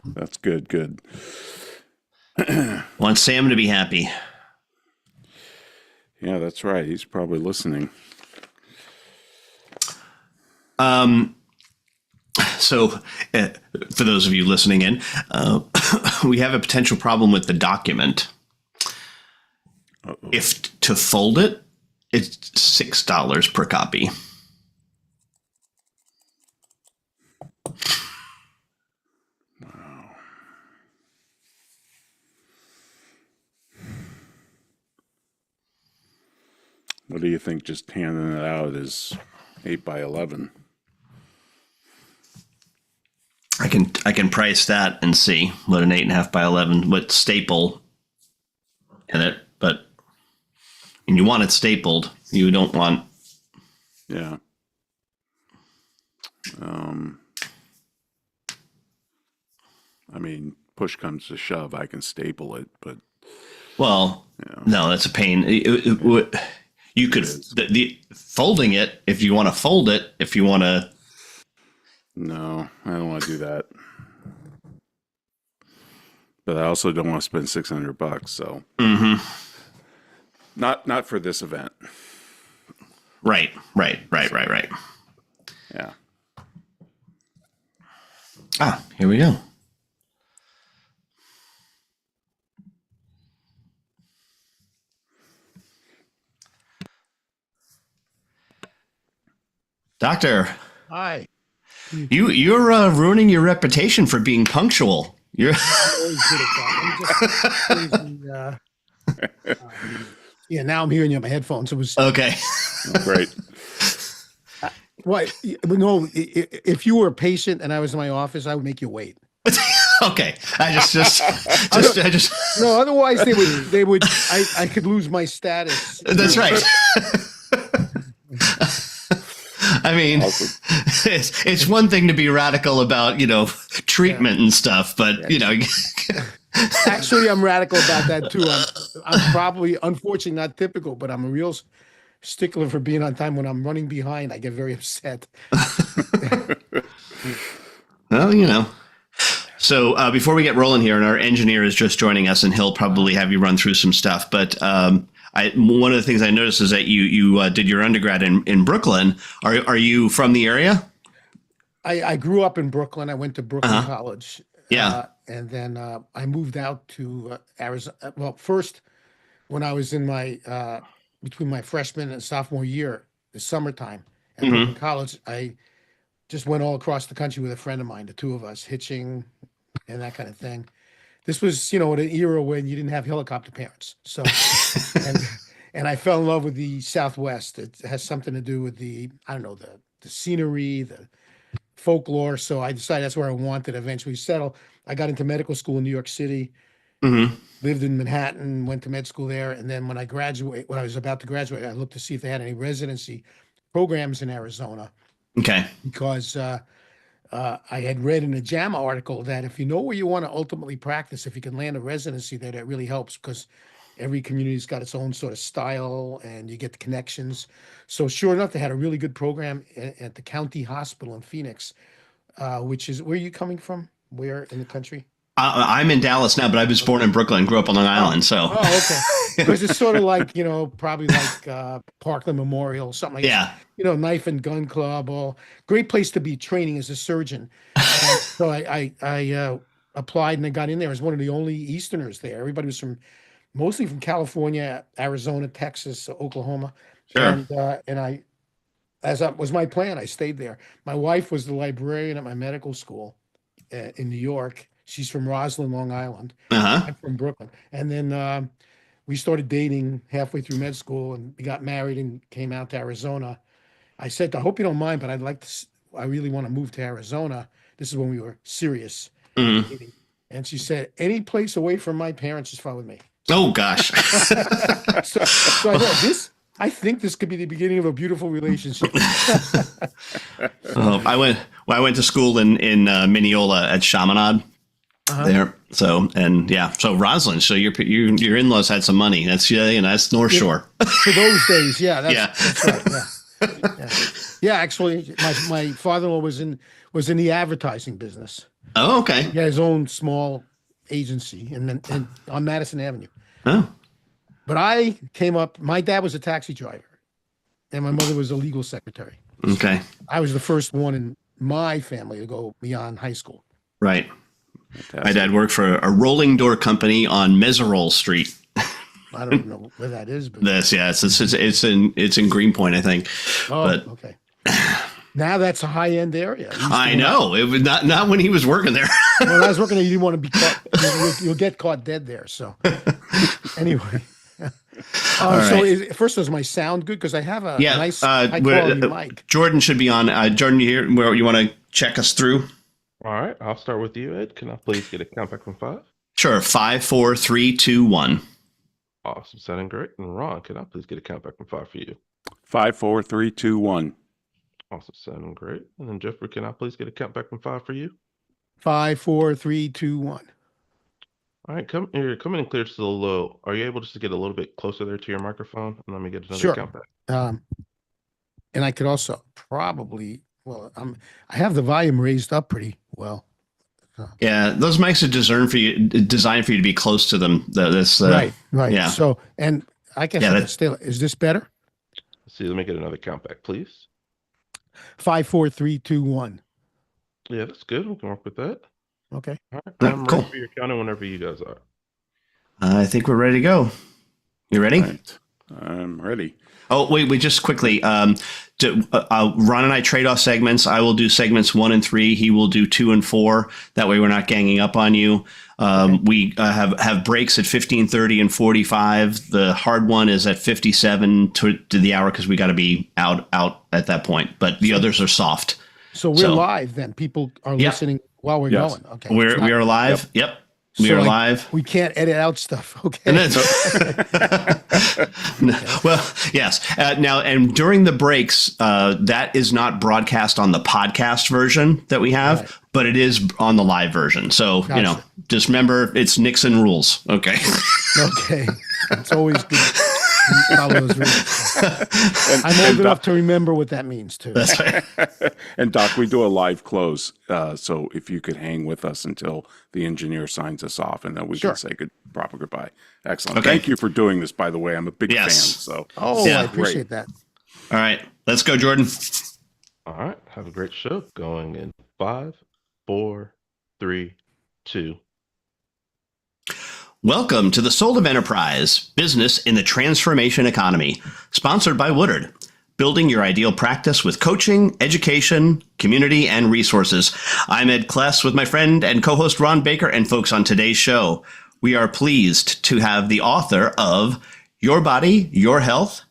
That's good. Good. Want Sam to be happy. Yeah, that's right. He's probably listening. So, for those of you listening in, we have a potential problem with the document. Uh-oh. If to fold it, it's $6 per copy. Wow. What do you think? Just handing it out is 8 by 11. I can price that and see what an 8.5 by 11 what staple in it, but and you want it stapled. You don't want. Yeah. I mean, push comes to shove, I can staple it, but Well, yeah. no, that's a pain. You could the folding it if you want to fold it. If you want to. No, I don't want to do that. But I also don't want to spend $600. So, not for this event. Right. Yeah. Ah, here we go. Doctor. Hi. You're ruining your reputation for being punctual. You're Always good at that. I'm just yeah, now I'm hearing you on my headphones. It was okay. Oh, great. what? No, if you were a patient and I was in my office, I would make you wait. Okay. I just. No, otherwise they would. I could lose my status. That's right. I mean, Awesome. it's one thing to be radical about, treatment and stuff, but, Actually, I'm radical about that too. I'm probably, unfortunately, not typical, but I'm a real stickler for being on time. When I'm running behind, I get very upset. well, So before we get rolling here, and our engineer is just joining us, and he'll probably have you run through some stuff, but one of the things I noticed is that you did your undergrad in Brooklyn. Are you from the area? I grew up in Brooklyn. I went to Brooklyn College. Yeah. And then I moved out to Arizona. Well, first, when I was in between my freshman and sophomore year, the summertime at Brooklyn College, I just went all across the country with a friend of mine, the two of us, hitching and that kind of thing. This was, at an era when you didn't have helicopter parents. So, and I fell in love with the Southwest. It has something to do with the scenery, the folklore. So I decided that's where I wanted to eventually settle. I got into medical school in New York City, lived in Manhattan, went to med school there. And then when I was about to graduate, I looked to see if they had any residency programs in Arizona. Okay. Because I had read in a JAMA article that if you know where you want to ultimately practice, if you can land a residency there, that really helps because every community's got its own sort of style and you get the connections. So sure enough, they had a really good program at the county hospital in Phoenix, which is, where are you coming from? Where in the country? I'm in Dallas now, but I was born in Brooklyn, grew up on Long Island. So. Oh, okay. Because it's sort of like, probably like Parkland Memorial, something like that. Knife and gun club, all great place to be training as a surgeon. So I applied and I got in there as one of the only Easterners there. Everybody was mostly from California, Arizona, Texas, Oklahoma. Sure. And was my plan, I stayed there. My wife was the librarian at my medical school in New York. She's from Roslyn, Long Island. I'm from Brooklyn. And then we started dating halfway through med school, and we got married and came out to Arizona. I said, I hope you don't mind, but I really want to move to Arizona. This is when we were serious. Dating. And she said, any place away from my parents is fine with me. Oh, gosh. So I thought, I think this could be the beginning of a beautiful relationship. I went to school in Mineola at Chaminade. There. So Roslyn. So your in-laws had some money. That's that's North Shore. For those days, yeah. That's right. Yeah. Actually, my father-in-law was in the advertising business. Oh, okay. He had his own small agency and on Madison Avenue. Oh, But I came up, my dad was a taxi driver and my mother was a legal secretary. okay. I was the first one in my family to go beyond high school. Right. Fantastic. My dad worked for a rolling door company on Meserole Street. I don't know where that is, but It's in Greenpoint, I think. oh, But okay. Now that's a high end area. I know it was not when he was working there. When I was working there, you didn't want to be caught. You'll get caught dead there. So anyway. So right. first, does my sound good? Because I have a Yeah, nice high quality mic. Jordan should be on. Jordan, you here? Where you want to check us through? All right, I'll start with you, Ed. Can I please get a count back from 5? Sure. 5, 4, 3, 2, 1. Awesome, sounding great. And Ron, can I please get a count back from 5 for you? 5, 4, 3, 2, 1. Awesome, sounding great. And then Jeffrey, can I please get a count back from 5 for you? 5, 4, 3, 2, 1. All right, you're coming in clear, still low. Are you able just to get a little bit closer there to your microphone? And let me get another Sure. count back. And I could also probably, I have the volume raised up pretty well. Yeah, those mics are designed for you to be close to them. Right. yeah. So, and I guess Yeah, I can still, is this better? Let's see, let me get another count back, please. 5, 4, 3, 2, 1. Yeah, that's good. We can work with that. Okay. All right, Yeah, I'm cool. ready for your counting whenever you guys are. I think we're ready to go. You ready? Right. I'm ready. Oh, wait, just quickly. Ron and I trade off segments. I will do segments 1 and 3. He will do 2 and 4. That way we're not ganging up on you. We have breaks at 15:30 and 45. The hard one is at 57 to the hour because we got to be out at that point. But the others are soft. So we're live then. People are listening while we're Yes. going. Okay. We are live. Yep. We are live. We can't edit out stuff. Okay. And then, well, yes. Now, and during the breaks, that is not broadcast on the podcast version that we have, Right. but it is on the live version. So, Gotcha. just remember it's Nixon rules. Okay. Okay. It's always good to follow those rules. I'm old enough to remember what that means too. That's right. And Doc, we do a live close. So if you could hang with us until the engineer signs us off, and then we Sure. can say proper goodbye. Excellent. Okay. Thank you for doing this, by the way. I'm a big fan. Yes. So Oh, Yeah. I appreciate that. All right. Let's go, Jordan. All right, have a great show going in 5, 4, 3, 2. Welcome to the Soul of Enterprise, Business in the Transformation Economy, sponsored by Woodard. Building your ideal practice with coaching, education, community, and resources. I'm Ed Kless with my friend and co-host Ron Baker, and folks, on today's show, we are pleased to have the author of Your Body, Your Health,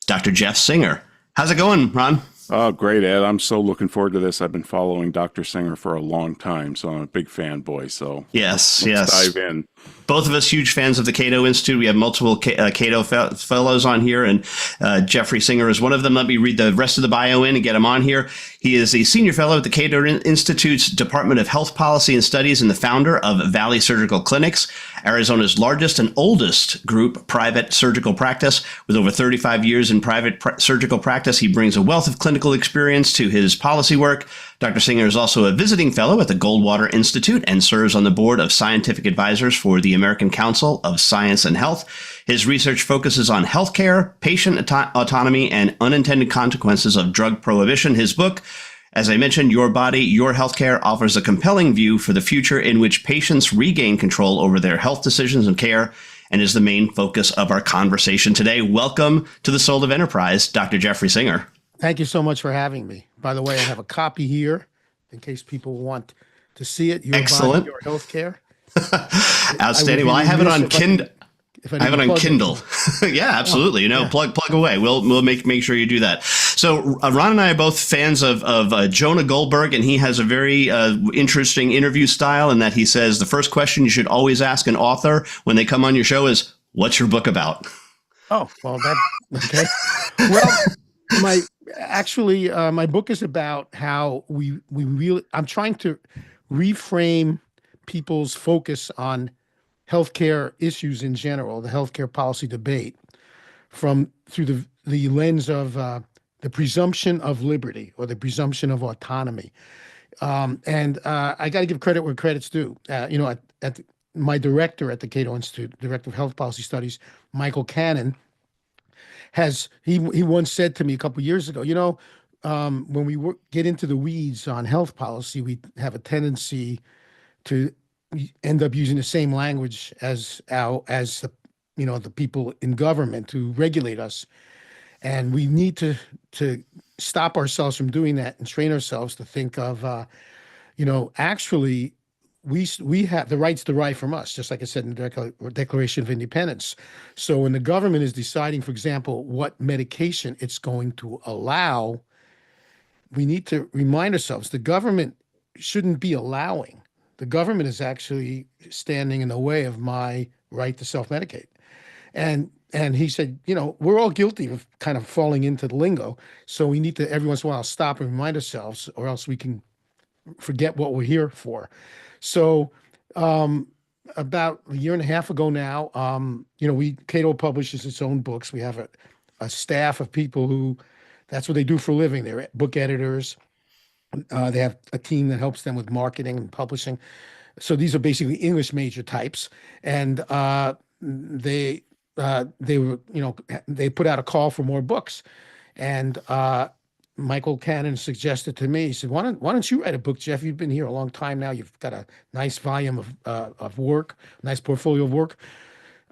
Dr. Jeff Singer. How's it going, Ron? Oh, great, Ed. I'm so looking forward to this. I've been following Dr. Singer for a long time, so I'm a big fanboy. So Yes. let's dive in. Both of us huge fans of the Cato Institute. We have multiple Cato fellows on here, and Jeffrey Singer is one of them. Let me read the rest of the bio in and get him on here. He is a senior fellow at the Cato Institute's Department of Health Policy and Studies and the founder of Valley Surgical Clinics, Arizona's largest and oldest group private surgical practice. With over 35 years in private surgical practice, he brings a wealth of clinical experience to his policy work. Dr. Singer is also a visiting fellow at the Goldwater Institute and serves on the board of scientific advisors for the American Council of Science and Health. His research focuses on healthcare, patient autonomy, and unintended consequences of drug prohibition. His book, as I mentioned, Your Body, Your Healthcare, offers a compelling view for the future in which patients regain control over their health decisions and care, and is the main focus of our conversation today. Welcome to the Soul of Enterprise, Dr. Jeffrey Singer. Thank you so much for having me. By the way, I have a copy here in case people want to see it. Your Excellent. Body, Your Healthcare. Outstanding. Well, I have it on Kindle. I have it on Kindle. Yeah, absolutely. Plug away. We'll make sure you do that. So Ron and I are both fans of Jonah Goldberg, and he has a very interesting interview style in that he says the first question you should always ask an author when they come on your show is, "What's your book about?" Oh, well, okay. Well, my book is about how we really, I'm trying to reframe people's focus on healthcare issues in general, the healthcare policy debate, through the lens of the presumption of liberty or the presumption of autonomy. And I got to give credit where credit's due. My director at the Cato Institute, director of health policy studies, Michael Cannon, he once said to me a couple of years ago, when we get into the weeds on health policy, we have a tendency to end up using the same language as the people in government who regulate us, and we need to stop ourselves from doing that and train ourselves to think of actually we have the rights derived from us, just like I said in the Declaration of Independence. So when the government is deciding, for example, what medication it's going to allow, we need to remind ourselves the government shouldn't be allowing. The government is actually standing in the way of my right to self-medicate. And he said, we're all guilty of kind of falling into the lingo. So we need to every once in a while stop and remind ourselves, or else we can forget what we're here for. So about a year and a half ago now, Cato publishes its own books. We have a staff of people who that's what they do for a living. They're book editors. They have a team that helps them with marketing and publishing. So these are basically English major types, and they put out a call for more books, and Michael Cannon suggested to me, he said, why don't you write a book, Jeff? You've been here a long time now. You've got a nice volume of work, nice portfolio of work.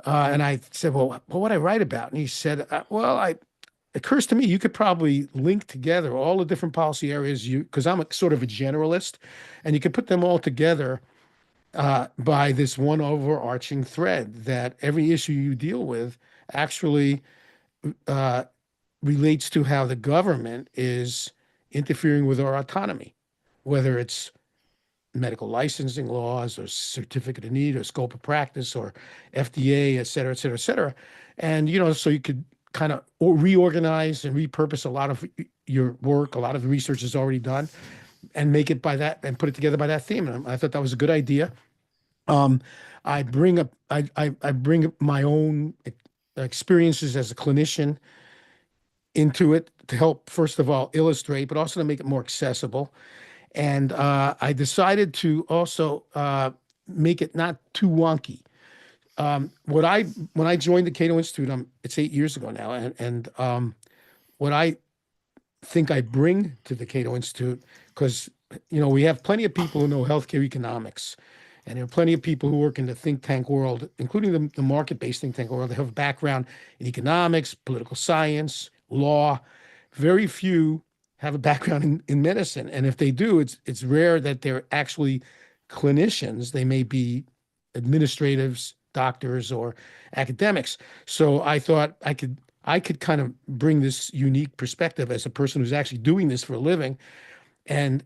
And I said, well, what would I write about? And he said, it occurs to me you could probably link together all the different policy areas because I'm sort of a generalist, and you could put them all together by this one overarching thread that every issue you deal with actually relates to how the government is interfering with our autonomy, whether it's medical licensing laws or certificate of need or scope of practice or FDA, et cetera, et cetera, et cetera. And, so you could kind of reorganize and repurpose a lot of your work, a lot of the research is already done, and make it by that and put it together by that theme. And I thought that was a good idea. I bring up my own experiences as a clinician into it to help, first of all, illustrate, but also to make it more accessible. And I decided to also make it not too wonky. When I joined the Cato Institute, it's 8 years ago now, and what I think I bring to the Cato Institute, because we have plenty of people who know healthcare economics, and there are plenty of people who work in the think tank world, including the market-based think tank world. They have a background in economics, political science, law. Very few have a background in medicine, and if they do, it's rare that they're actually clinicians. They may be administratives, doctors, or academics. So I thought I could kind of bring this unique perspective as a person who's actually doing this for a living, and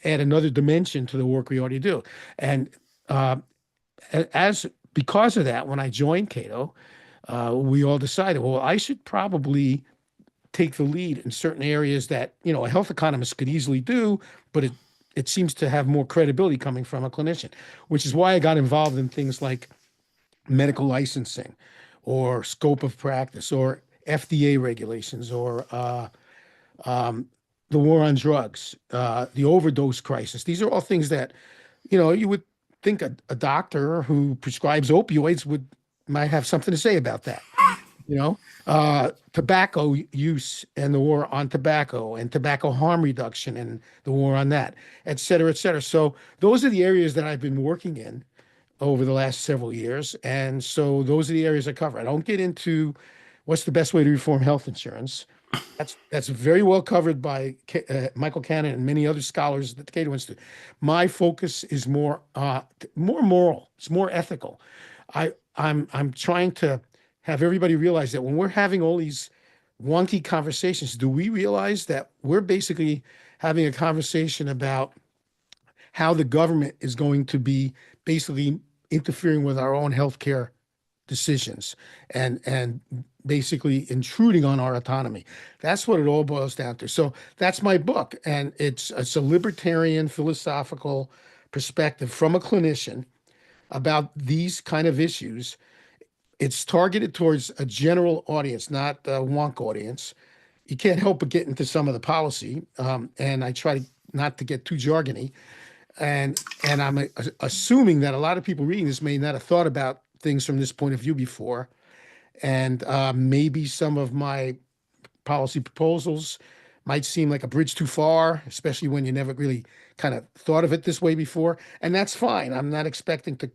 add another dimension to the work we already do. And because of that, when I joined Cato, we all decided, well, I should probably take the lead in certain areas that a health economist could easily do, but it seems to have more credibility coming from a clinician, which is why I got involved in things like medical licensing or scope of practice or FDA regulations or the war on drugs, the overdose crisis. These are all things that, you would think a doctor who prescribes opioids might have something to say about that. Tobacco use and the war on tobacco and tobacco harm reduction and the war on that, et cetera, et cetera. So those are the areas that I've been working in over the last several years. And so those are the areas I cover. I don't get into what's the best way to reform health insurance. That's very well covered by Michael Cannon and many other scholars at the Cato Institute. My focus is more moral. It's more ethical. I'm trying to have everybody realize that when we're having all these wonky conversations, do we realize that we're basically having a conversation about how the government is going to be basically interfering with our own healthcare decisions and basically intruding on our autonomy. That's what it all boils down to. So that's my book, and it's a libertarian philosophical perspective from a clinician about these kind of issues. It's targeted towards a general audience, not a wonk audience. You can't help but get into some of the policy, and I try to not to get too jargony. And I'm assuming that a lot of people reading this may not have thought about things from this point of view before. And maybe some of my policy proposals might seem like a bridge too far, especially when you never really kind of thought of it this way before. And that's fine. I'm not expecting to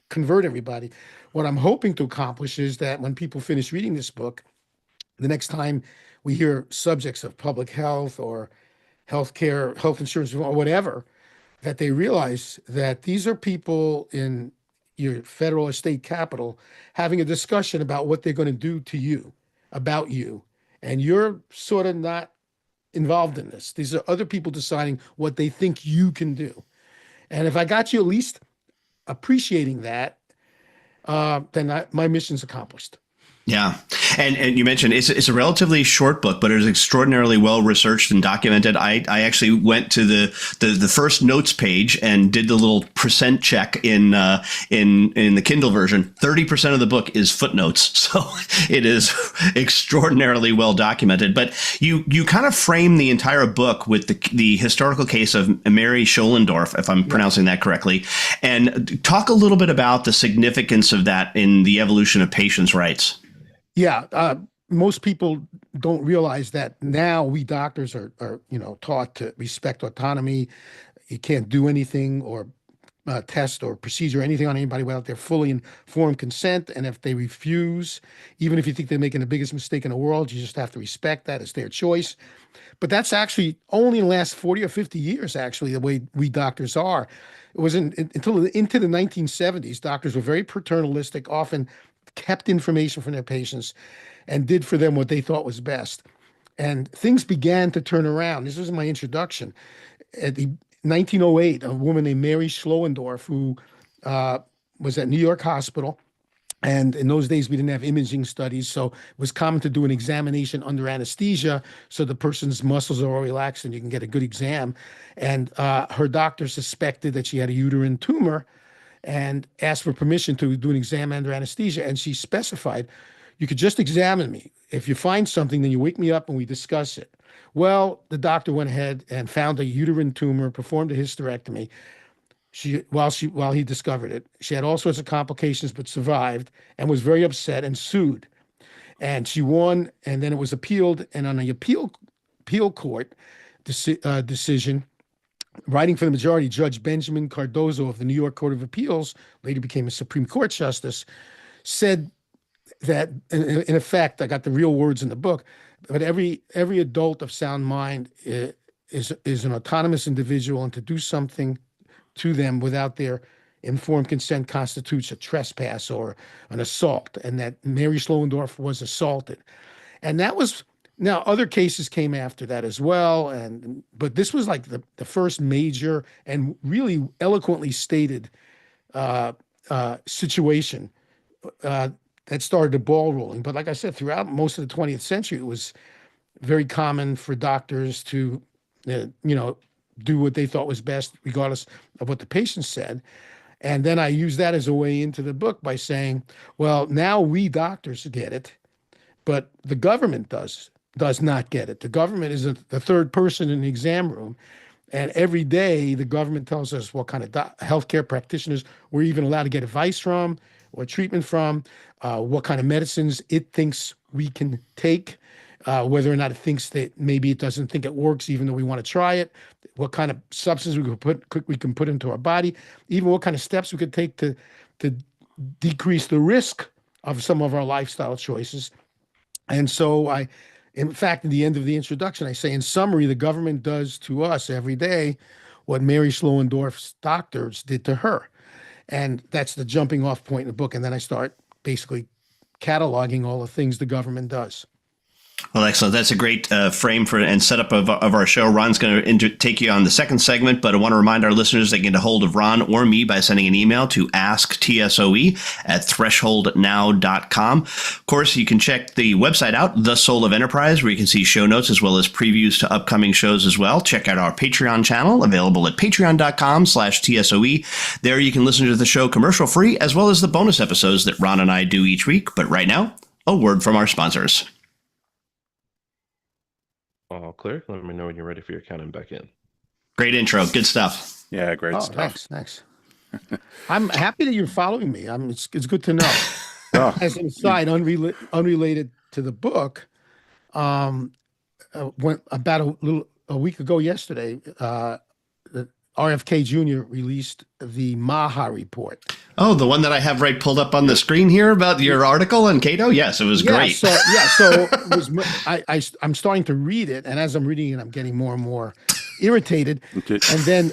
convert everybody. What I'm hoping to accomplish is that when people finish reading this book, the next time we hear subjects of public health or healthcare, health insurance, or whatever, that they realize that these are people in your federal or state capital having a discussion about what they're going to do to you, about you. And you're sort of not involved in this. These are other people deciding what they think you can do. And if I got you at least appreciating that, then my mission's accomplished. Yeah. And you mentioned it's a relatively short book, but it is extraordinarily well researched and documented. I actually went to the first notes page and did the little percent check in the Kindle version. 30% of the book is footnotes. So it is extraordinarily well documented. But you kind of frame the entire book with the historical case of Mary Scholendorf, if I'm pronouncing that correctly, and talk a little bit about the significance of that in the evolution of patients' rights. Yeah, most people don't realize that now we doctors are taught to respect autonomy. You can't do anything or test or procedure or anything on anybody without their fully informed consent. And if they refuse, even if you think they're making the biggest mistake in the world, you just have to respect that. It's their choice. But that's actually only in the last 40 or 50 years, actually, the way we doctors are. It wasn't until into the 1970s, doctors were very paternalistic, often kept information from their patients and did for them what they thought was best. And things began to turn around. This was my introduction. At the 1908, a woman named Mary Scholendorf, who was at New York Hospital. And in those days, we didn't have imaging studies, so it was common to do an examination under anesthesia so the person's muscles are all relaxed and you can get a good exam. And her doctor suspected that she had a uterine tumor and asked for permission to do an exam under anesthesia. And she specified, you could just examine me. If you find something, then you wake me up and we discuss it. Well, the doctor went ahead and found a uterine tumor, performed a hysterectomy. While he discovered it, she had all sorts of complications, but survived and was very upset and sued. And she won, and then it was appealed. And on the appeal court decision, writing for the majority, Judge Benjamin Cardozo of the New York Court of Appeals, later became a Supreme Court justice, said that, in effect, I got the real words in the book, but every adult of sound mind is an autonomous individual, and to do something to them without their informed consent constitutes a trespass or an assault, and that Mary Scholendorf was assaulted. And that was, now other cases came after that as well, but this was like the first major and really eloquently stated situation that started the ball rolling. But like I said, throughout most of the 20th century, it was very common for doctors to, do what they thought was best, regardless of what the patient said. And then I used that as a way into the book by saying, well, now we doctors get it, but the government does not get it. The government is the third person in the exam room. And every day the government tells us what kind of healthcare practitioners we're even allowed to get advice from or treatment from, what kind of medicines it thinks we can take, whether or not it thinks that maybe it doesn't think it works, even though we want to try it, what kind of substance we can put into our body, even what kind of steps we could take to decrease the risk of some of our lifestyle choices. And so in fact, in the end of the introduction, I say, in summary, the government does to us every day what Mary Scholendorf's doctors did to her. And that's the jumping off point in the book. And then I start basically cataloging all the things the government does. Well, excellent. That's a great frame for and setup of our show. Ron's going to take you on the second segment, but I want to remind our listeners they can get a hold of Ron or me by sending an email to asktsoe@thresholdnow.com. Of course, you can check the website out, The Soul of Enterprise, where you can see show notes as well as previews to upcoming shows as well. Check out our Patreon channel, available at patreon.com/TSOE. There you can listen to the show commercial free, as well as the bonus episodes that Ron and I do each week. But right now, a word from our sponsors. All clear. Let me know when you're ready for your counting back in. Great intro. Good stuff. Yeah, great Oh, stuff. thanks. I'm happy that you're following me. It's good to know. Oh, As an aside, unrelated to the book, um, went about a week ago yesterday, the RFK Jr. released the Maha report. Oh, the one that I have right pulled up on the screen here about your article on Cato? Yes, it was great. So it was, I'm starting to read it, and as I'm reading it, I'm getting more and more irritated. okay. And then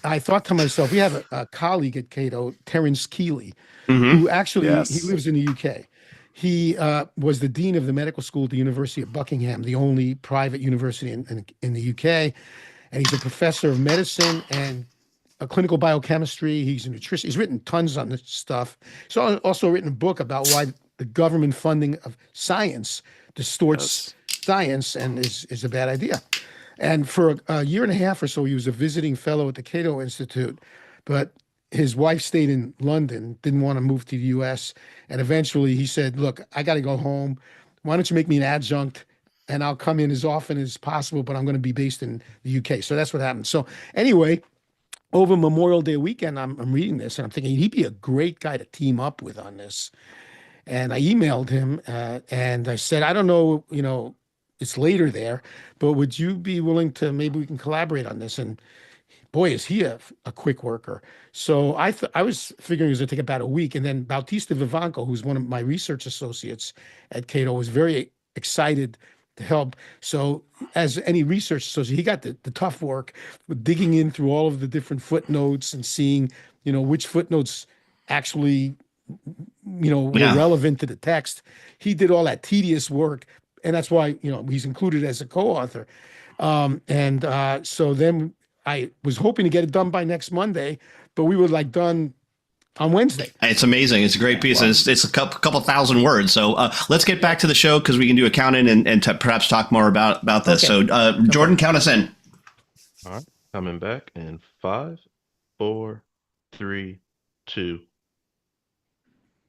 I thought to myself, we have a colleague at Cato, Terence Keeley, Mhm. who actually Yes. he lives in the UK. He was the dean of the medical school at the University of Buckingham, the only private university in the UK. And he's a professor of medicine and clinical biochemistry. He's a nutrition. He's written tons on this stuff. He's also written a book about why the government funding of science distorts science and is a bad idea. And for a year and a half or so, he was a visiting fellow at the Cato Institute, but his wife stayed in London, didn't want to move to the US. And eventually he said, look, I got to go home. Why don't you make me an adjunct and I'll come in as often as possible, but I'm going to be based in the UK. So that's what happened. So anyway, over Memorial Day weekend, I'm reading this and I'm thinking he'd be a great guy to team up with on this. And I emailed him and I said, I don't know, it's later there, but would you be willing to, maybe we can collaborate on this? And boy, is he a quick worker. So I was figuring it was going to take about a week. And then Bautista Vivanco, who's one of my research associates at Cato, was very excited to help. So as any research associate, he got the tough work with digging in through all of the different footnotes and seeing, which footnotes actually, were relevant to the text. He did all that tedious work. And that's why, he's included as a co-author. So then I was hoping to get it done by next Monday, but we were done on Wednesday. It's amazing. It's a great piece. Wow. It's a couple thousand words. So let's get back to the show because we can do accounting and perhaps talk more about this. Okay. So Jordan, count us in. All right. Coming back in 5, 4, 3, 2.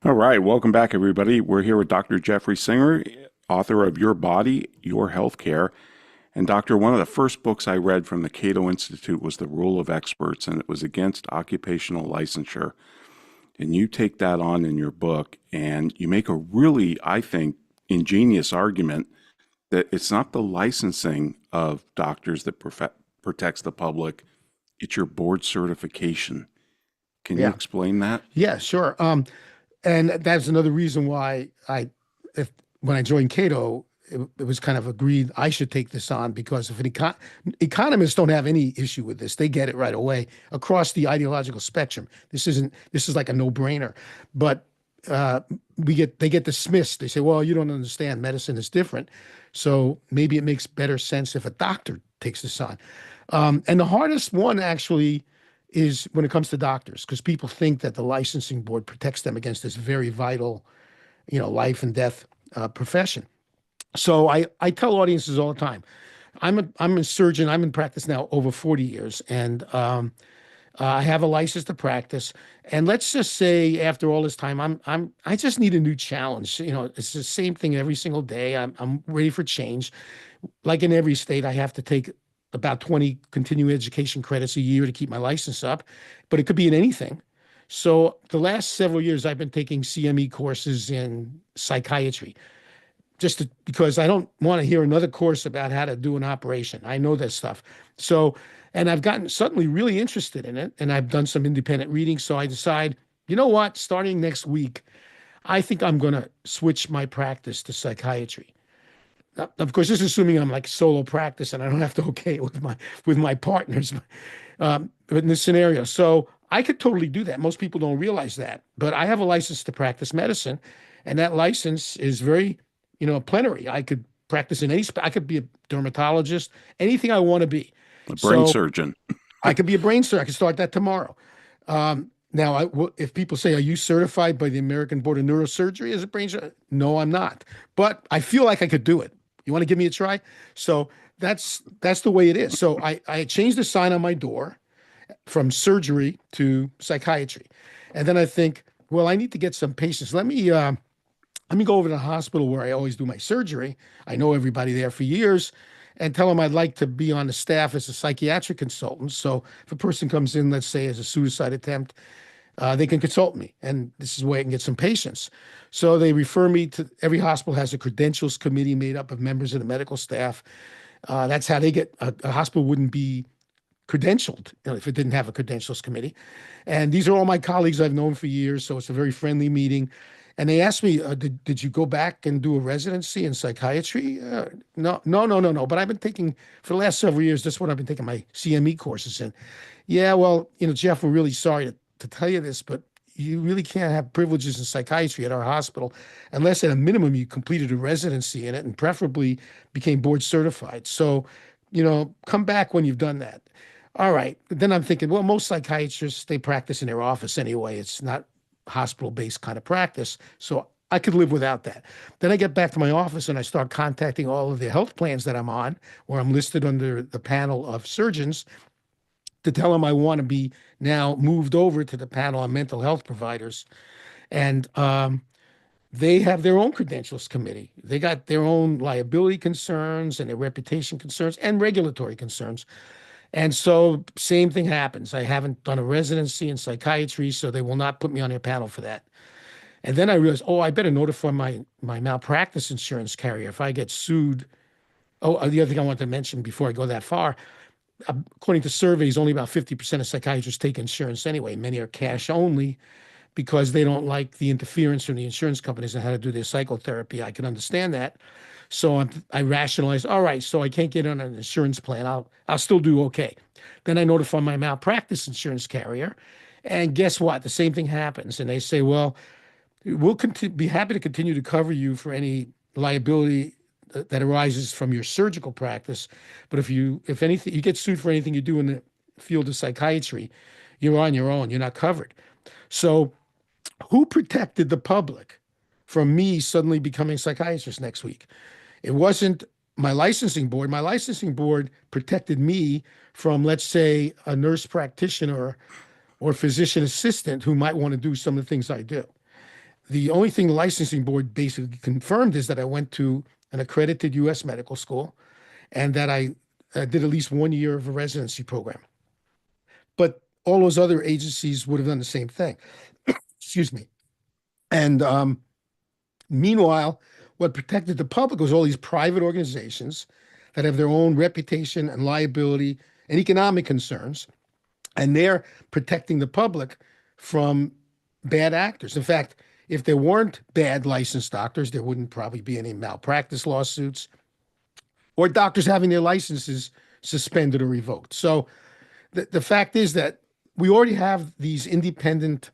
All right. Welcome back, everybody. We're here with Dr. Jeffrey Singer, author of Your Body, Your Healthcare. And doctor, one of the first books I read from the Cato Institute was The Rule of Experts, and it was against occupational licensure. And you take that on in your book, and you make a really, I think, ingenious argument that it's not the licensing of doctors that protects the public, it's your board certification. Can you explain that? Yeah, sure. And that's another reason why when I joined Cato, it was kind of agreed I should take this on because if economists don't have any issue with this, they get it right away across the ideological spectrum. This is like a no-brainer, but they get dismissed. They say, well, you don't understand. Medicine is different. So maybe it makes better sense if a doctor takes this on. And the hardest one actually is when it comes to doctors, because people think that the licensing board protects them against this very vital, life and death profession. So I tell audiences all the time, I'm a surgeon. I'm in practice now over 40 years, and I have a license to practice. And let's just say after all this time, I just need a new challenge. It's the same thing every single day. I'm ready for change. Like in every state, I have to take about 20 continuing education credits a year to keep my license up, but it could be in anything. So the last several years, I've been taking CME courses in psychiatry. Because I don't want to hear another course about how to do an operation. I know that stuff. So, and I've gotten suddenly really interested in it, and I've done some independent reading. So I decide, you know what, starting next week, I think I'm going to switch my practice to psychiatry. Now, of course, this is assuming I'm like solo practice and I don't have to okay it with my partners in this scenario. So I could totally do that. Most people don't realize that, but I have a license to practice medicine, and that license is very plenary. I could practice in I could be a dermatologist, anything I want to be. A brain surgeon. I could be a brain surgeon. I could start that tomorrow. Now, if people say, are you certified by the American Board of Neurosurgery as a brain surgeon? No, I'm not. But I feel like I could do it. You want to give me a try? So that's the way it is. So I changed the sign on my door from surgery to psychiatry. And then I think, well, I need to get some patients. Let me go over to the hospital where I always do my surgery. I know everybody there for years. and tell them I'd like to be on the staff as a psychiatric consultant. So if a person comes in, let's say, as a suicide attempt, they can consult me, and this is where I can get some patients. So they refer me to every hospital has a credentials committee made up of members of the medical staff. That's how they get a hospital wouldn't be credentialed if it didn't have a credentials committee. And these are all my colleagues I've known for years, so it's a very friendly meeting. And they asked me, did you go back and do a residency in psychiatry? No. But I've been taking, for the last several years, that's what I've been taking my CME courses in. Yeah, well, Jeff, we're really sorry to tell you this, but you really can't have privileges in psychiatry at our hospital unless at a minimum you completed a residency in it and preferably became board certified. So, come back when you've done that. All right. Then I'm thinking, well, most psychiatrists, they practice in their office anyway. It's not hospital-based kind of practice. So I could live without that. Then I get back to my office and I start contacting all of the health plans that I'm on, where I'm listed under the panel of surgeons, to tell them I want to be now moved over to the panel on mental health providers. And they have their own credentials committee. They got their own liability concerns and their reputation concerns and regulatory concerns. And so same thing happens. I haven't done a residency in psychiatry, so they will not put me on their panel for that. And then I realized, I better notify my malpractice insurance carrier if I get sued. Oh, the other thing I want to mention before I go that far, according to surveys, only about 50% of psychiatrists take insurance anyway. Many are cash only because they don't like the interference from the insurance companies on how to do their psychotherapy. I can understand that. So I rationalized, all right, so I can't get on an insurance plan. I'll still do okay. Then I notify my malpractice insurance carrier, and guess what? The same thing happens. And they say, well, we'll be happy to continue to cover you for any liability that arises from your surgical practice. But if anything, you get sued for anything you do in the field of psychiatry, you're on your own. You're not covered. So who protected the public from me suddenly becoming a psychiatrist next week? It wasn't my licensing board. My licensing board protected me from, let's say, a nurse practitioner or physician assistant who might want to do some of the things I do. The only thing the licensing board basically confirmed is that I went to an accredited U.S. medical school and that I did at least 1 year of a residency program. But all those other agencies would have done the same thing. Excuse me. And meanwhile, what protected the public was all these private organizations that have their own reputation and liability and economic concerns, and they're protecting the public from bad actors. In fact, if there weren't bad licensed doctors, there wouldn't probably be any malpractice lawsuits or doctors having their licenses suspended or revoked. So the fact is that we already have these independent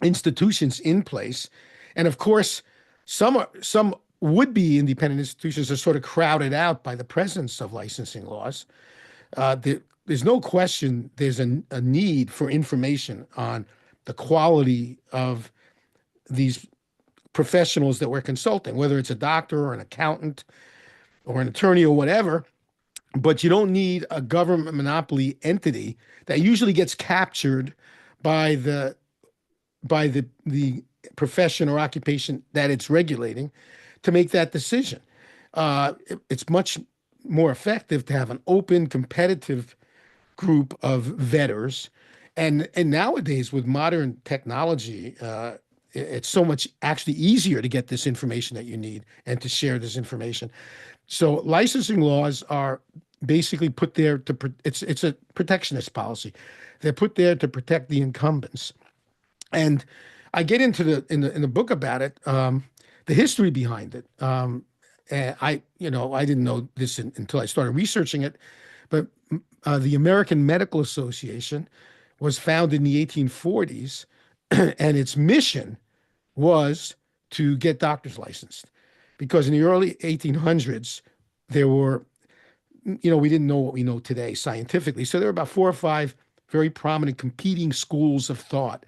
institutions in place. And of course, some would-be independent institutions are sort of crowded out by the presence of licensing laws. There's no question there's a need for information on the quality of these professionals that we're consulting, whether it's a doctor or an accountant or an attorney or whatever. But you don't need a government monopoly entity that usually gets captured by the profession or occupation that it's regulating to make that decision. It's much more effective to have an open, competitive group of vetters. And nowadays, with modern technology, it's so much actually easier to get this information that you need and to share this information. So licensing laws are basically put there to, it's a protectionist policy. They're put there to protect the incumbents. And I get into in the book about it, the history behind it. And I didn't know this until I started researching it, but the American Medical Association was founded in the 1840s, and its mission was to get doctors licensed. Because in the early 1800s, there were, we didn't know what we know today scientifically. So there were about 4 or 5 very prominent competing schools of thought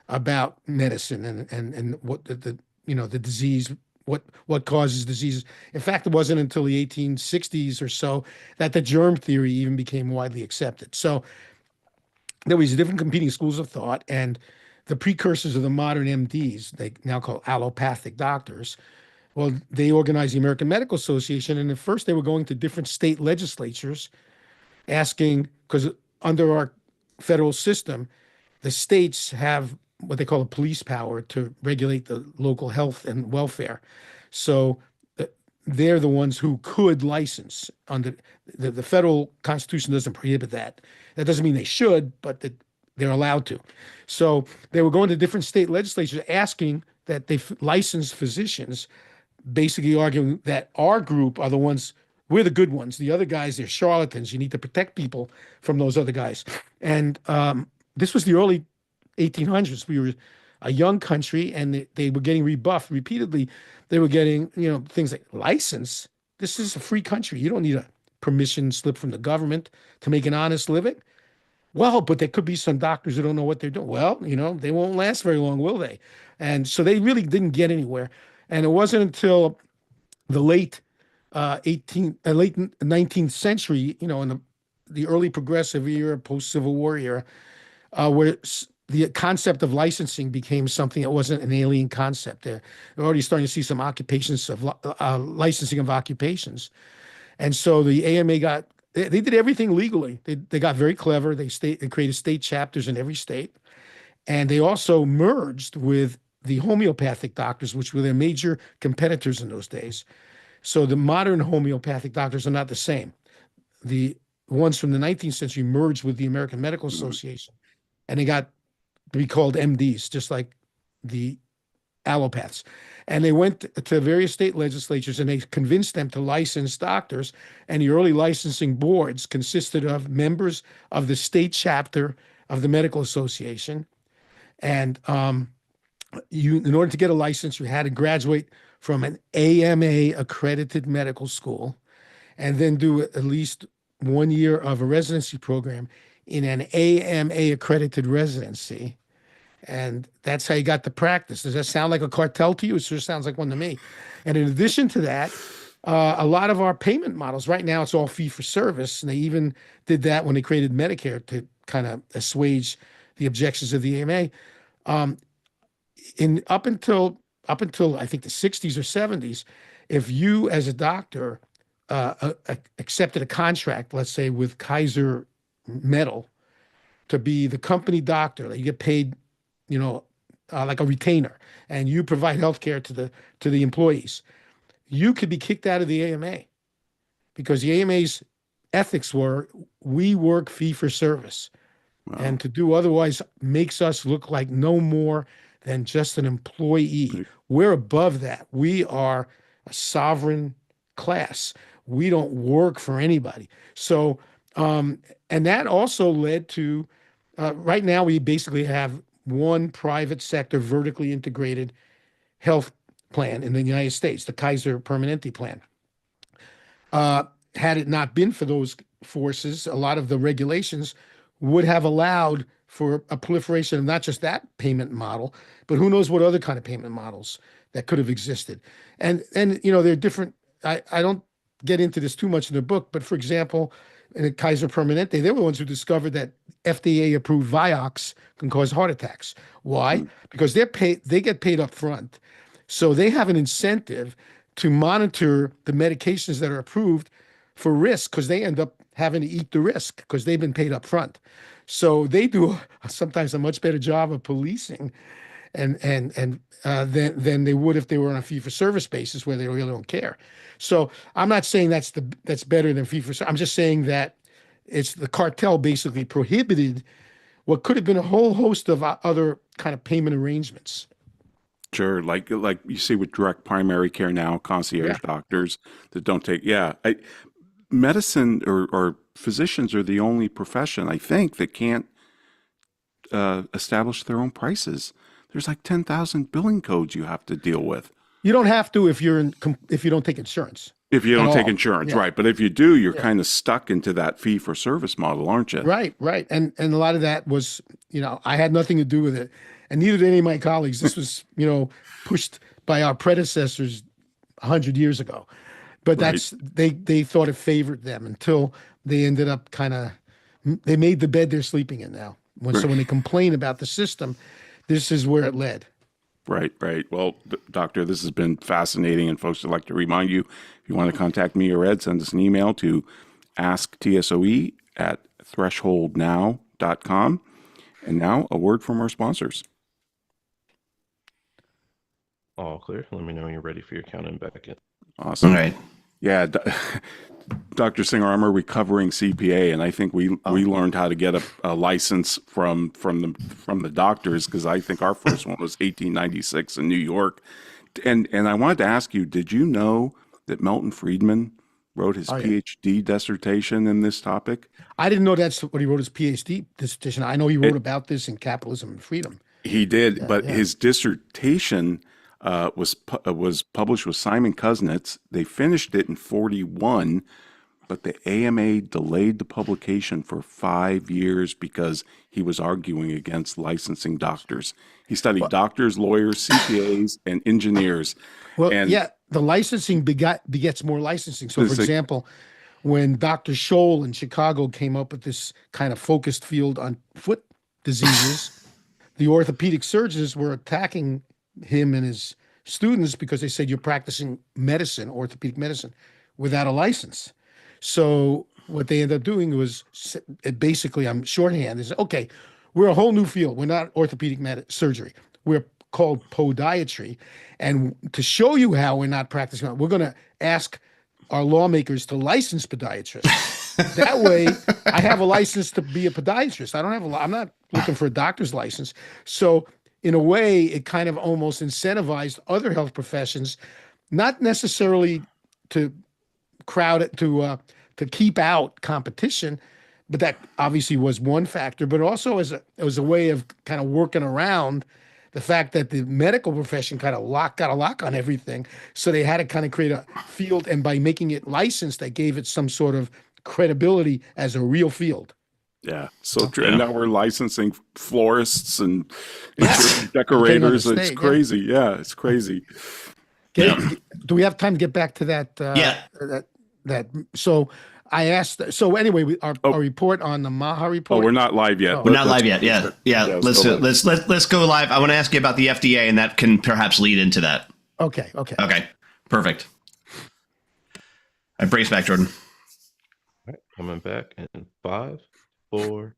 about medicine and what the disease, what causes diseases. In fact, it wasn't until the 1860s or so that the germ theory even became widely accepted. So there was different competing schools of thought, and the precursors of the modern MDs, they now call allopathic doctors, Well, they organized the American Medical Association, and at first they were going to different state legislatures asking, because under our federal system, the states have what they call a police power to regulate the local health and welfare. So uh, they're the ones who could license under the federal constitution doesn't prohibit that. That doesn't mean they should, but that they're allowed to. So they were going to different state legislatures asking that they license physicians, basically arguing that our group are the ones, we're the good ones. The other guys, they're charlatans. You need to protect people from those other guys. And this was the early 1800s. We were a young country, and they were getting rebuffed repeatedly. They were getting, things like license. This is a free country. You don't need a permission slip from the government to make an honest living. Well, but there could be some doctors who don't know what they're doing. Well, they won't last very long, will they? And so they really didn't get anywhere. And it wasn't until the late 19th century, in the early progressive era, post-Civil War era, where the concept of licensing became something that wasn't an alien concept. They're already starting to see some occupations of licensing of occupations. And so the AMA they did everything legally. They got very clever. They created state chapters in every state. And they also merged with the homeopathic doctors, which were their major competitors in those days. So the modern homeopathic doctors are not the same. The ones from the 19th century merged with the American Medical Association, and they got to be called MDs, just like the allopaths. And they went to various state legislatures, and they convinced them to license doctors. And the early licensing boards consisted of members of the state chapter of the Medical Association. And in order to get a license, you had to graduate from an AMA accredited medical school, and then do at least 1 year of a residency program in an AMA accredited residency. And that's how you got the practice. Does that sound like a cartel to you? It sure sounds like one to me. And in addition to that, a lot of our payment models, right now it's all fee for service. And they even did that when they created Medicare to kind of assuage the objections of the AMA. Up until I think the 60s or 70s, if you as a doctor accepted a contract, let's say with Kaiser Metal, to be the company doctor, that you get paid, like a retainer, and you provide health care to the employees, you could be kicked out of the AMA, because the AMA's ethics were, we work fee for service. Wow. And to do otherwise makes us look like no more than just an employee. We're above that. We are a sovereign class. We don't work for anybody. So, and that also led to, right now we basically have one private sector vertically integrated health plan in the United States, the Kaiser Permanente plan. Had it not been for those forces, a lot of the regulations would have allowed for a proliferation of not just that payment model, but who knows what other kind of payment models that could have existed. And they're different. I don't get into this too much in the book, but for example, in Kaiser Permanente, they were the ones who discovered that FDA-approved Vioxx can cause heart attacks. Why? Because they get paid up front. So they have an incentive to monitor the medications that are approved for risk, because they end up having to eat the risk because they've been paid up front. So they do sometimes a much better job of policing than they would if they were on a fee-for-service basis where they really don't care. So I'm not saying that's better than fee-for-service. I'm just saying that it's the cartel basically prohibited what could have been a whole host of other kind of payment arrangements. Sure, like you see with direct primary care now, concierge doctors that don't take. Medicine or physicians are the only profession, I think, that can't establish their own prices. There's like 10,000 billing codes you have to deal with. You don't have to if you don't take insurance. If you don't take insurance, right? But if you do, you're kind of stuck into that fee for service model, aren't you? Right. And a lot of that was, I had nothing to do with it, and neither did any of my colleagues. This was, pushed by our predecessors 100 years ago. But they thought it favored them until they ended up they made the bed they're sleeping in now. So when they complain about the system, this is where it led. Right, right. Well, Doctor, this has been fascinating. And folks, I'd like to remind you, if you want to contact me or Ed, send us an email to asktsoe@thresholdnow.com. And now a word from our sponsors. All clear. Let me know when you're ready for your count in back in. Awesome. All right. Yeah, Dr. Singer, I'm a recovering CPA, and I think we learned how to get a license from the doctors, because I think our first one was 1896 in New York. And I wanted to ask you, did you know that Milton Friedman wrote his PhD dissertation in this topic? I didn't know that's what he wrote his PhD dissertation. I know he wrote about this in Capitalism and Freedom. He did, but his dissertation was published with Simon Kuznets. They finished it in 41, but the AMA delayed the publication for 5 years because he was arguing against licensing doctors. He studied doctors, lawyers, CPAs, and engineers. Well, And the licensing begets more licensing. So, for example, when Dr. Scholl in Chicago came up with this kind of focused field on foot diseases, the orthopedic surgeons were attacking him and his students because they said you're practicing medicine, orthopedic medicine, without a license. So what they ended up doing was basically, I'm shorthand, is okay, we're a whole new field. We're not orthopedic surgery. We're called podiatry. And to show you how we're not practicing, we're going to ask our lawmakers to license podiatrists. That way, I have a license to be a podiatrist. I'm not looking for a doctor's license. So in a way, it kind of almost incentivized other health professions, not necessarily to crowd it, to keep out competition, but that obviously was one factor, but also as a way of kind of working around the fact that the medical profession kind of got a lock on everything. So they had to kind of create a field, and by making it licensed, they gave it some sort of credibility as a real field. yeah, so true. And now we're licensing florists and interior decorators. It's crazy. Yeah, it's crazy. Do we have time to get back to that? So I asked. So anyway, our report on the Maha report. Oh, we're not live yet. We're not live yet. Yeah. Let's go live. I want to ask you about the FDA, and that can perhaps lead into that. Okay. Perfect. I brace back, Jordan. All right, coming back in 5, 4,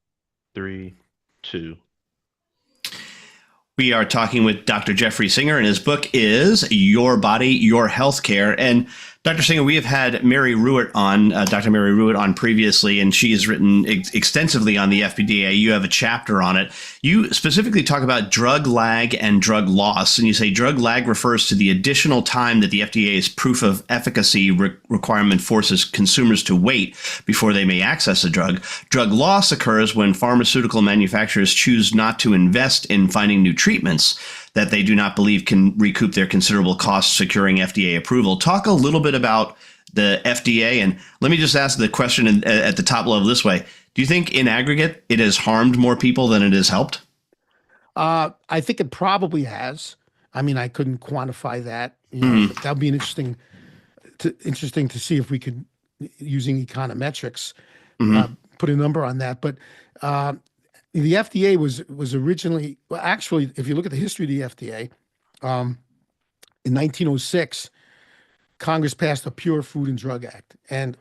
3, 2. We are talking with Dr. Jeffrey Singer, and his book is Your Body, Your Healthcare. And Dr. Singer, we have had Mary Ruitt on, Dr. Mary Ruitt on previously, and she has written extensively on the FDA. You have a chapter on it. You specifically talk about drug lag and drug loss, and you say drug lag refers to the additional time that the FDA's proof of efficacy requirement forces consumers to wait before they may access a drug. Drug loss occurs when pharmaceutical manufacturers choose not to invest in finding new treatments that they do not believe can recoup their considerable costs securing FDA approval. Talk a little bit about the FDA, and let me just ask the question at the top level this way. Do you think in aggregate it has harmed more people than it has helped? I think it probably has. I mean, I couldn't quantify that. But that would be interesting to see if we could, using econometrics, put a number on that. But the FDA was originally, well, actually, if you look at the history of the FDA, in 1906, Congress passed a Pure Food and Drug Act. And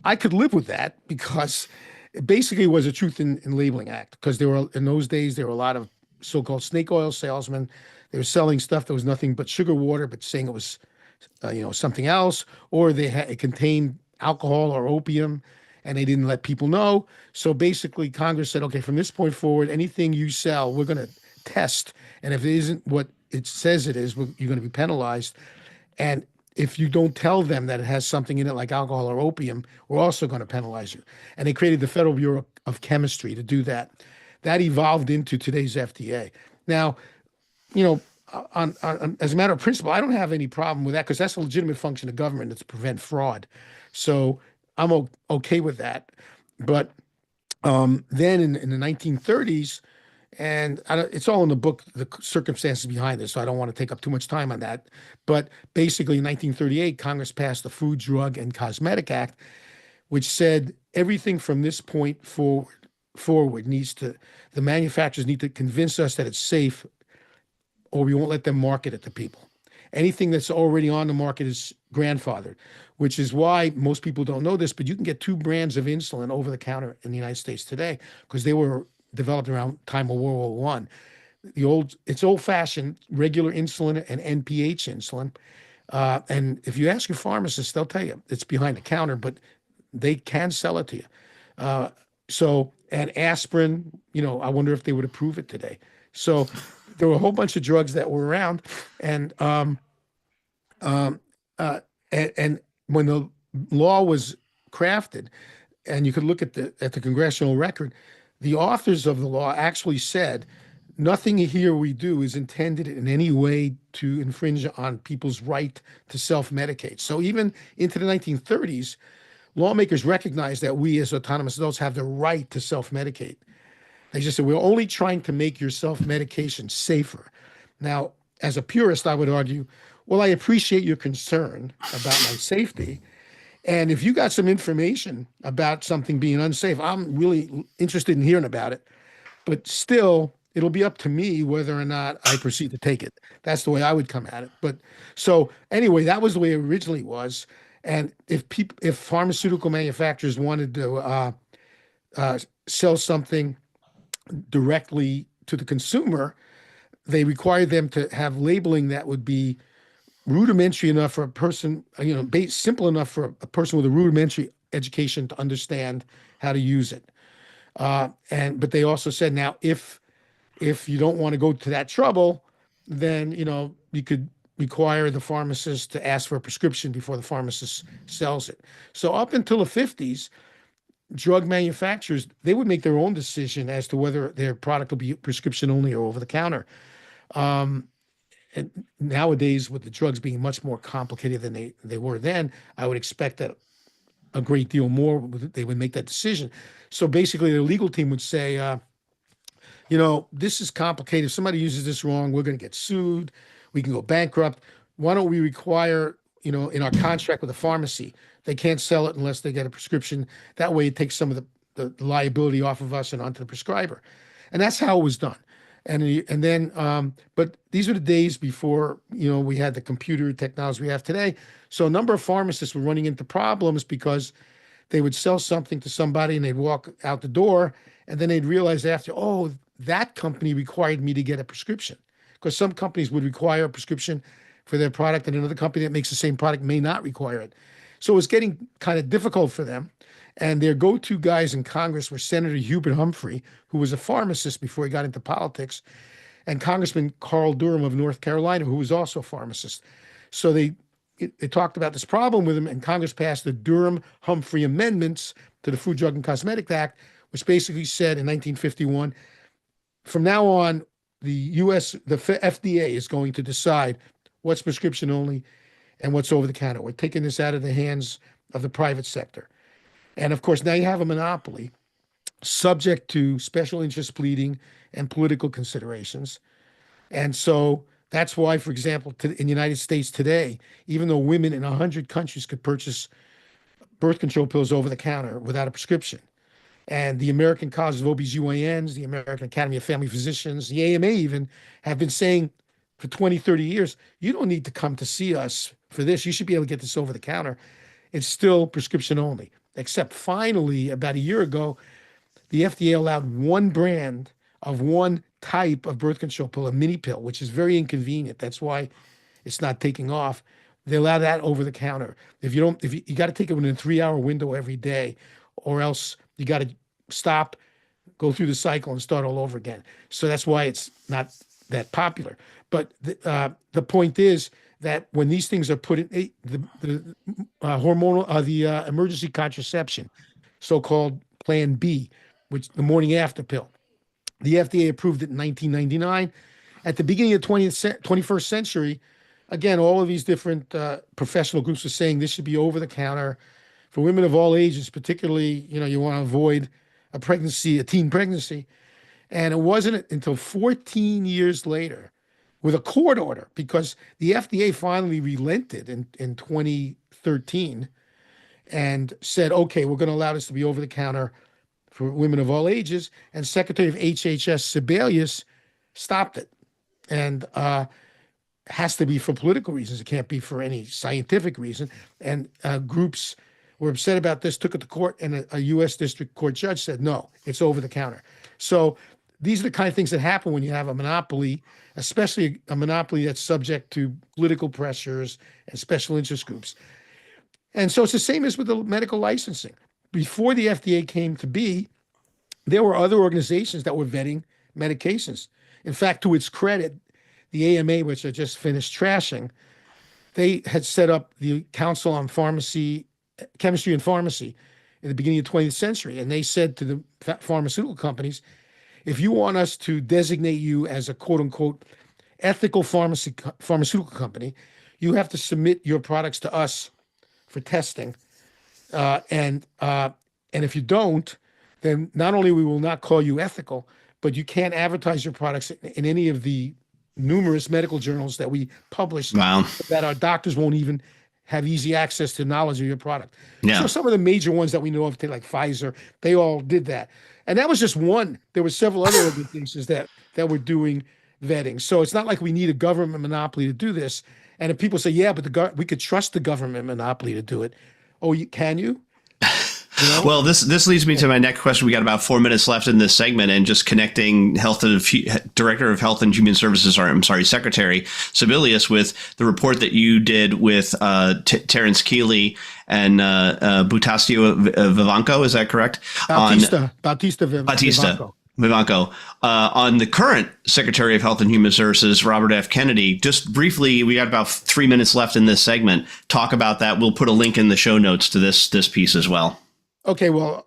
I could live with that because it basically was a Truth in Labeling Act, because in those days, there were a lot of so-called snake oil salesmen. They were selling stuff that was nothing but sugar water, but saying it was, something else, or it contained alcohol or opium, and they didn't let people know. So basically, Congress said, okay, from this point forward, anything you sell, we're going to test. And if it isn't what it says it is, you're going to be penalized. And if you don't tell them that it has something in it like alcohol or opium, we're also going to penalize you. And they created the Federal Bureau of Chemistry to do that. That evolved into today's FDA. Now, as a matter of principle, I don't have any problem with that, because that's a legitimate function of government, is to prevent fraud. So I'm okay with that. But then in the 1930s, and it's all in the book, the circumstances behind this, so I don't want to take up too much time on that. But basically, in 1938, Congress passed the Food, Drug, and Cosmetic Act, which said everything from this point forward the manufacturers need to convince us that it's safe or we won't let them market it to people. Anything that's already on the market is grandfathered, which is why most people don't know this, but you can get 2 brands of insulin over the counter in the United States today because they were developed around time of World War One. It's old-fashioned regular insulin and NPH insulin. And if you ask your pharmacist, they'll tell you it's behind the counter, but they can sell it to you. And aspirin, I wonder if they would approve it today. So there were a whole bunch of drugs that were around, and and when the law was crafted, and you could look at the congressional record, the authors of the law actually said nothing here we do is intended in any way to infringe on people's right to self-medicate. So even into the 1930s, lawmakers recognized that we as autonomous adults have the right to self-medicate. They just said, we're only trying to make your self-medication safer. Now, as a purist, I would argue, well, I appreciate your concern about my safety. And if you got some information about something being unsafe, I'm really interested in hearing about it. But still, it'll be up to me whether or not I proceed to take it. That's the way I would come at it. But so anyway, that was the way it originally was. And if pharmaceutical manufacturers wanted to sell something directly to the consumer, they required them to have labeling that would be rudimentary enough for a person, simple enough for a person with a rudimentary education to understand how to use it. But they also said, now, if you don't want to go to that trouble, then, you could require the pharmacist to ask for a prescription before the pharmacist sells it. So up until the 50s, drug manufacturers, they would make their own decision as to whether their product will be prescription only or over the counter. And nowadays, with the drugs being much more complicated than they were then, I would expect that a great deal more, they would make that decision. So basically, the legal team would say, this is complicated. If somebody uses this wrong, we're going to get sued. We can go bankrupt. Why don't we require, in our contract with the pharmacy, they can't sell it unless they get a prescription. That way it takes some of the liability off of us and onto the prescriber. And that's how it was done. But these were the days before, we had the computer technology we have today. So a number of pharmacists were running into problems because they would sell something to somebody and they'd walk out the door and then they'd realize after, oh, that company required me to get a prescription. Because some companies would require a prescription for their product and another company that makes the same product may not require it. So it was getting kind of difficult for them. And their go-to guys in Congress were Senator Hubert Humphrey, who was a pharmacist before he got into politics, and Congressman Carl Durham of North Carolina, who was also a pharmacist. So they talked about this problem with him, and Congress passed the Durham-Humphrey amendments to the Food, Drug, and Cosmetic Act, which basically said in 1951, from now on, the FDA is going to decide what's prescription only and what's over the counter. We're taking this out of the hands of the private sector. And of course, now you have a monopoly subject to special interest pleading and political considerations. And so that's why, for example, in the United States today, even though women in 100 countries could purchase birth control pills over the counter without a prescription, and the American College of OBGYNs, the American Academy of Family Physicians, the AMA even, have been saying for 20, 30 years, you don't need to come to see us for this. You should be able to get this over the counter. It's still prescription only. Except finally, about a year ago, the FDA allowed one brand of one type of birth control pill, a mini pill, which is very inconvenient. That's why it's not taking off. They allow that over the counter. If you got to take it within a 3-hour window every day, or else you got to stop, go through the cycle, and start all over again. So that's why it's not that popular. But the point is that when these things are put in the emergency contraception, so-called Plan B, which the morning after pill, the FDA approved it in 1999. At the beginning of the 21st century, again, all of these different professional groups were saying this should be over the counter for women of all ages, particularly, you want to avoid a teen pregnancy. And it wasn't until 14 years later with a court order, because the FDA finally relented in 2013 and said, okay, we're going to allow this to be over the counter for women of all ages. And Secretary of HHS Sebelius stopped it. and has to be for political reasons. It can't be for any scientific reason. And groups were upset about this, took it to court, and a U.S. District Court judge said, no, it's over the counter. So these are the kind of things that happen when you have a monopoly, especially a monopoly that's subject to political pressures and special interest groups. And so it's the same as with the medical licensing. Before the FDA came to be, there were other organizations that were vetting medications. In fact, to its credit, the AMA, which I just finished trashing, they had set up the Council on Chemistry and Pharmacy in the beginning of the 20th century. And they said to the pharmaceutical companies, if you want us to designate you as a quote unquote ethical pharmaceutical company, you have to submit your products to us for testing. And if you don't, then not only we will not call you ethical, but you can't advertise your products in any of the numerous medical journals that we publish. Wow. That our doctors won't even have easy access to knowledge of your product. Yeah. So some of the major ones that we know of, like Pfizer, they all did that. And that was just one. There were several other organizations that were doing vetting. So it's not like we need a government monopoly to do this. And if people say, yeah, but we could trust the government monopoly to do it. Oh, can you? You know? Well, this leads me to my next question. We got about 4 minutes left in this segment, and just connecting Director of Health and Human Services, Secretary Sebelius, with the report that you did with Terence Keeley and Butasio Vivanco. Is that correct? Bautista Vivanco, on the current Secretary of Health and Human Services, Robert F. Kennedy. Just briefly, we got about 3 minutes left in this segment. Talk about that. We'll put a link in the show notes to this piece as well. Okay, well,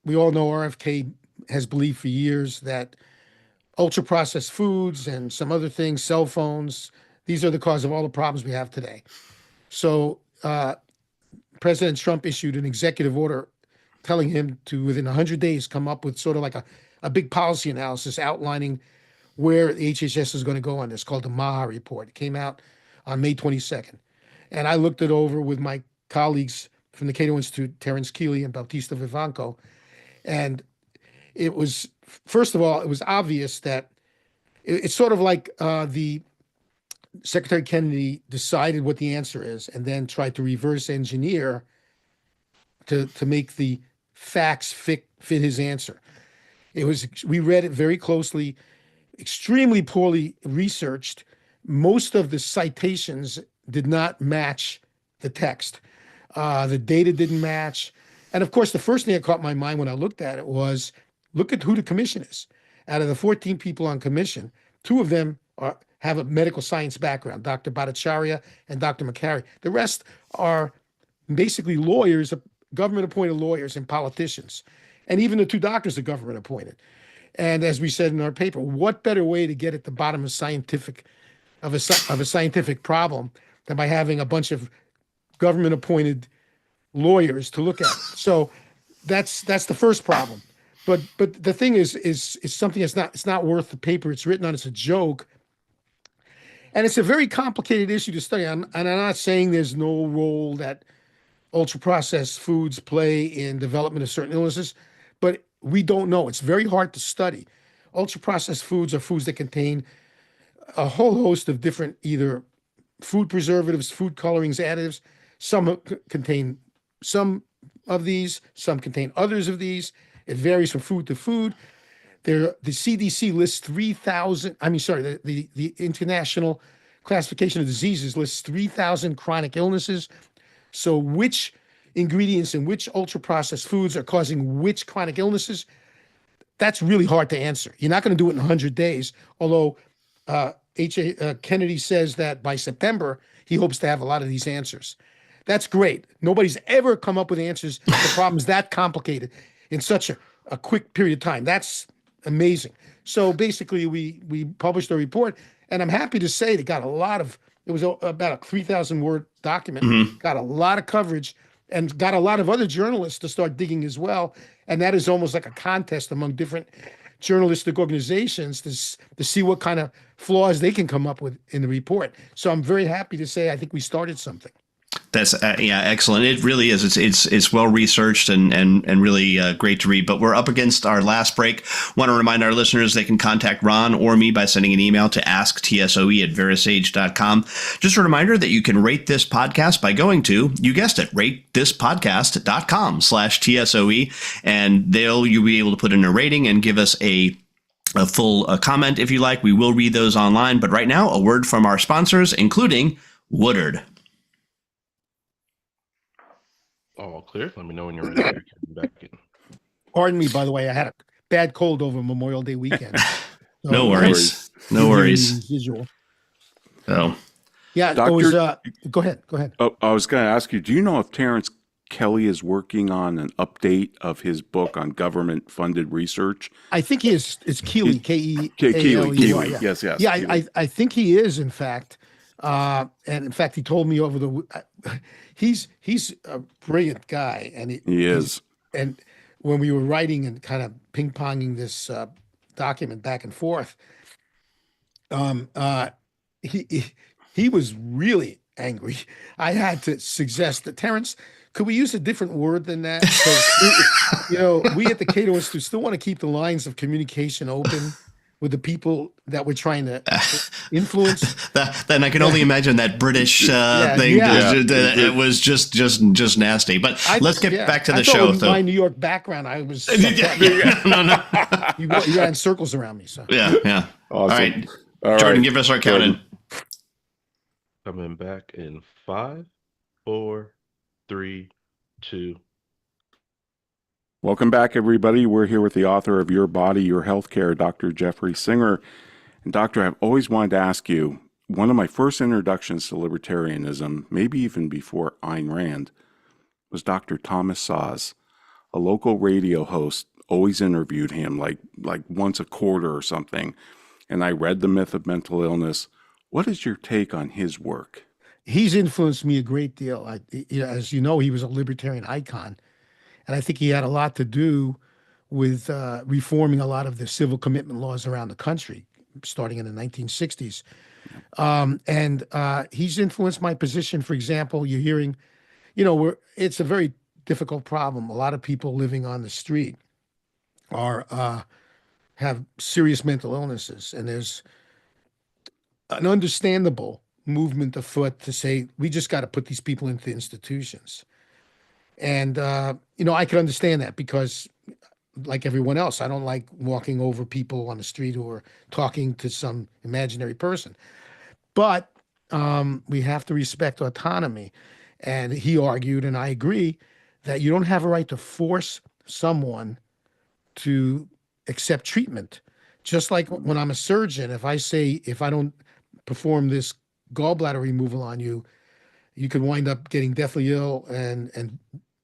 we all know RFK has believed for years that ultra-processed foods and some other things, cell phones, these are the cause of all the problems we have today. So President Trump issued an executive order telling him to, within 100 days, come up with sort of like a big policy analysis outlining where the HHS is going to go on this, called the MAHA report. It came out on May 22nd. And I looked it over with my colleagues from the Cato Institute, Terence Keeley and Bautista Vivanco. And it was, first of all, it was obvious that it's sort of like the Secretary Kennedy decided what the answer is and then tried to reverse engineer to make the facts fit his answer. We read it very closely, extremely poorly researched. Most of the citations did not match the text. The data didn't match. And of course, the first thing that caught my mind when I looked at it was, look at who the commission is. Out of the 14 people on commission, 2 of them have a medical science background, Dr. Bhattacharya and Dr. McCary. The rest are basically lawyers, government-appointed lawyers and politicians. And even the 2 doctors are government-appointed. And as we said in our paper, what better way to get at the bottom of a scientific problem than by having a bunch of government-appointed lawyers to look at. So that's the first problem. But the thing is something it's not worth the paper it's written on. It's a joke, and it's a very complicated issue to study. And I'm not saying there's no role that ultra-processed foods play in development of certain illnesses, but we don't know. It's very hard to study. Ultra-processed foods are foods that contain a whole host of different either food preservatives, food colorings, additives. Some contain some of these, some contain others of these. It varies from food to food. The CDC lists 3,000, the International Classification of Diseases lists 3,000 chronic illnesses. So which ingredients in which ultra-processed foods are causing which chronic illnesses, that's really hard to answer. You're not going to do it in 100 days, although Kennedy says that by September, he hopes to have a lot of these answers. That's great. Nobody's ever come up with answers to problems that complicated in such a quick period of time. That's amazing. So basically, we published a report, and I'm happy to say it was about a 3,000 word document, got a lot of coverage, and got a lot of other journalists to start digging as well. And that is almost like a contest among different journalistic organizations to see what kind of flaws they can come up with in the report. So I'm very happy to say I think we started something. That's yeah, excellent. It really is. It's well researched and really great to read. But we're up against our last break. Want to remind our listeners they can contact Ron or me by sending an email to asktsoe@verisage.com. Just a reminder that you can rate this podcast by going to, you guessed it, ratethispodcast.com/TSOE, and you'll be able to put in a rating and give us a full comment if you like. We will read those online. But right now, a word from our sponsors, including Woodard. All clear. Let me know when you're ready. Back in. Pardon me, by the way, I had a bad cold over Memorial Day weekend. So No worries. No worries. Visual. So, Yeah, it was, go ahead. Oh, I was going to ask you, do you know if Terrence Kelly is working on an update of his book on government-funded research? I think he is. It's Keeley, Keeley. Keeley. Yeah. Yes. Yeah, Keeley. I think he is, in fact. And in fact, he told me over the. He's a brilliant guy, and He is. And when we were writing and kind of ping-ponging this document back and forth, he was really angry. I had to suggest that, Terrence, could we use a different word than that? Because we at the Cato Institute still want to keep the lines of communication open with the people that we're trying to influence. Then I can only imagine that British thing. Yeah. It was just nasty. But let's get back to the show. With my New York background, I was No. you ran circles around me. So Yeah. Awesome. All right. Jordan, give us our count-in. Coming back in 5, 4, 3, 2. Welcome back, everybody. We're here with the author of Your Body, Your Healthcare, Dr. Jeffrey Singer. And Doctor, I've always wanted to ask you, one of my first introductions to libertarianism, maybe even before Ayn Rand, was Dr. Thomas Saz, a local radio host. Always interviewed him like once a quarter or something. And I read The Myth of Mental Illness. What is your take on his work? He's influenced me a great deal. As you know, he was a libertarian icon. And I think he had a lot to do with reforming a lot of the civil commitment laws around the country, starting in the 1960s. And he's influenced my position. For example, you're hearing, it's a very difficult problem. A lot of people living on the street have serious mental illnesses. And there's an understandable movement afoot to say, we just got to put these people into institutions. And, I can understand that because, like everyone else, I don't like walking over people on the street who are talking to some imaginary person. But we have to respect autonomy. And he argued, and I agree, that you don't have a right to force someone to accept treatment. Just like when I'm a surgeon, if I say, if I don't perform this gallbladder removal on you, you could wind up getting deathly ill and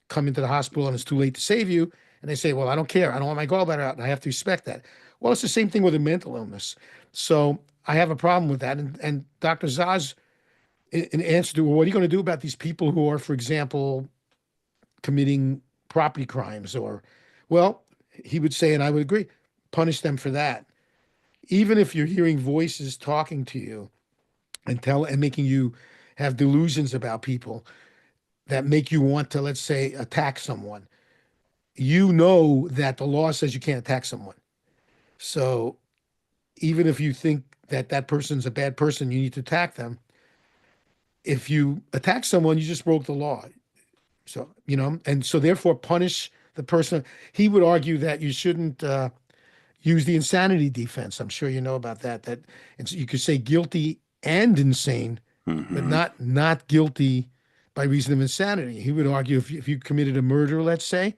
come into the hospital and it's too late to save you. And they say, well, I don't care. I don't want my gallbladder out. And I have to respect that. Well, it's the same thing with a mental illness. So I have a problem with that. And Dr. Zaz, in answer to, well, what are you going to do about these people who are, for example, committing property crimes well, he would say, and I would agree, punish them for that. Even if you're hearing voices talking to you and making you have delusions about people that make you want to, let's say, attack someone, that the law says you can't attack someone. So even if you think that that person's a bad person, you need to attack them. If you attack someone, you just broke the law. So, and so therefore punish the person. He would argue that you shouldn't use the insanity defense. I'm sure you know about that, you could say guilty and insane, but not guilty by reason of insanity. He would argue if you committed a murder, let's say,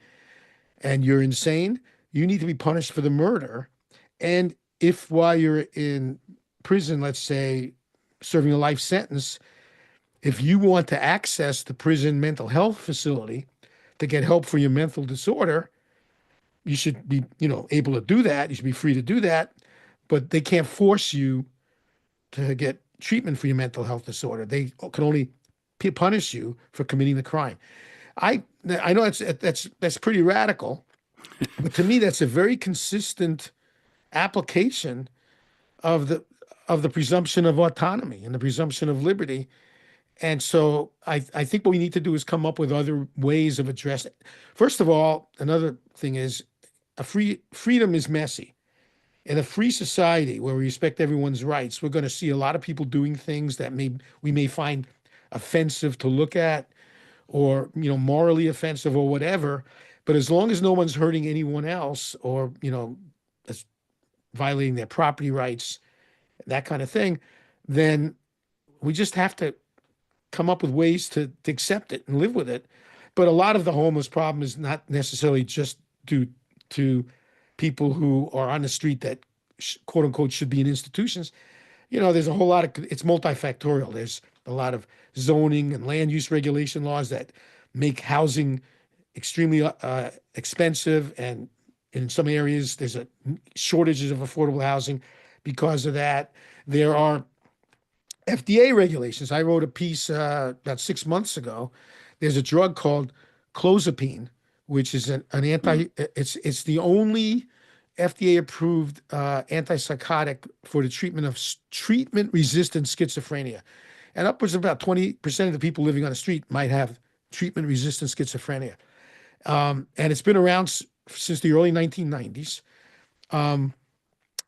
and you're insane, you need to be punished for the murder. And if while you're in prison, let's say, serving a life sentence, if you want to access the prison mental health facility to get help for your mental disorder, you should be, able to do that. You should be free to do that, but they can't force you to get treatment for your mental health disorder. They can only punish you for committing the crime. I know that's pretty radical, but to me that's a very consistent application of the presumption of autonomy and the presumption of liberty. And so I think what we need to do is come up with other ways of addressing. First of all, another thing is freedom is messy. In a free society where we respect everyone's rights, we're going to see a lot of people doing things that we may find offensive to look at, or morally offensive or whatever. But as long as no one's hurting anyone else, or as violating their property rights, that kind of thing, then we just have to come up with ways to accept it and live with it. But a lot of the homeless problem is not necessarily just due to people who are on the street that quote unquote should be in institutions. There's a whole lot of, it's multifactorial. There's a lot of zoning and land use regulation laws that make housing extremely expensive. And in some areas, there's a shortages of affordable housing because of that. There are FDA regulations. I wrote a piece about 6 months ago. There's a drug called clozapine, which is an it's the only FDA approved antipsychotic for the treatment of treatment-resistant schizophrenia. And upwards of about 20% of the people living on the street might have treatment-resistant schizophrenia. And it's been around since the early 1990s.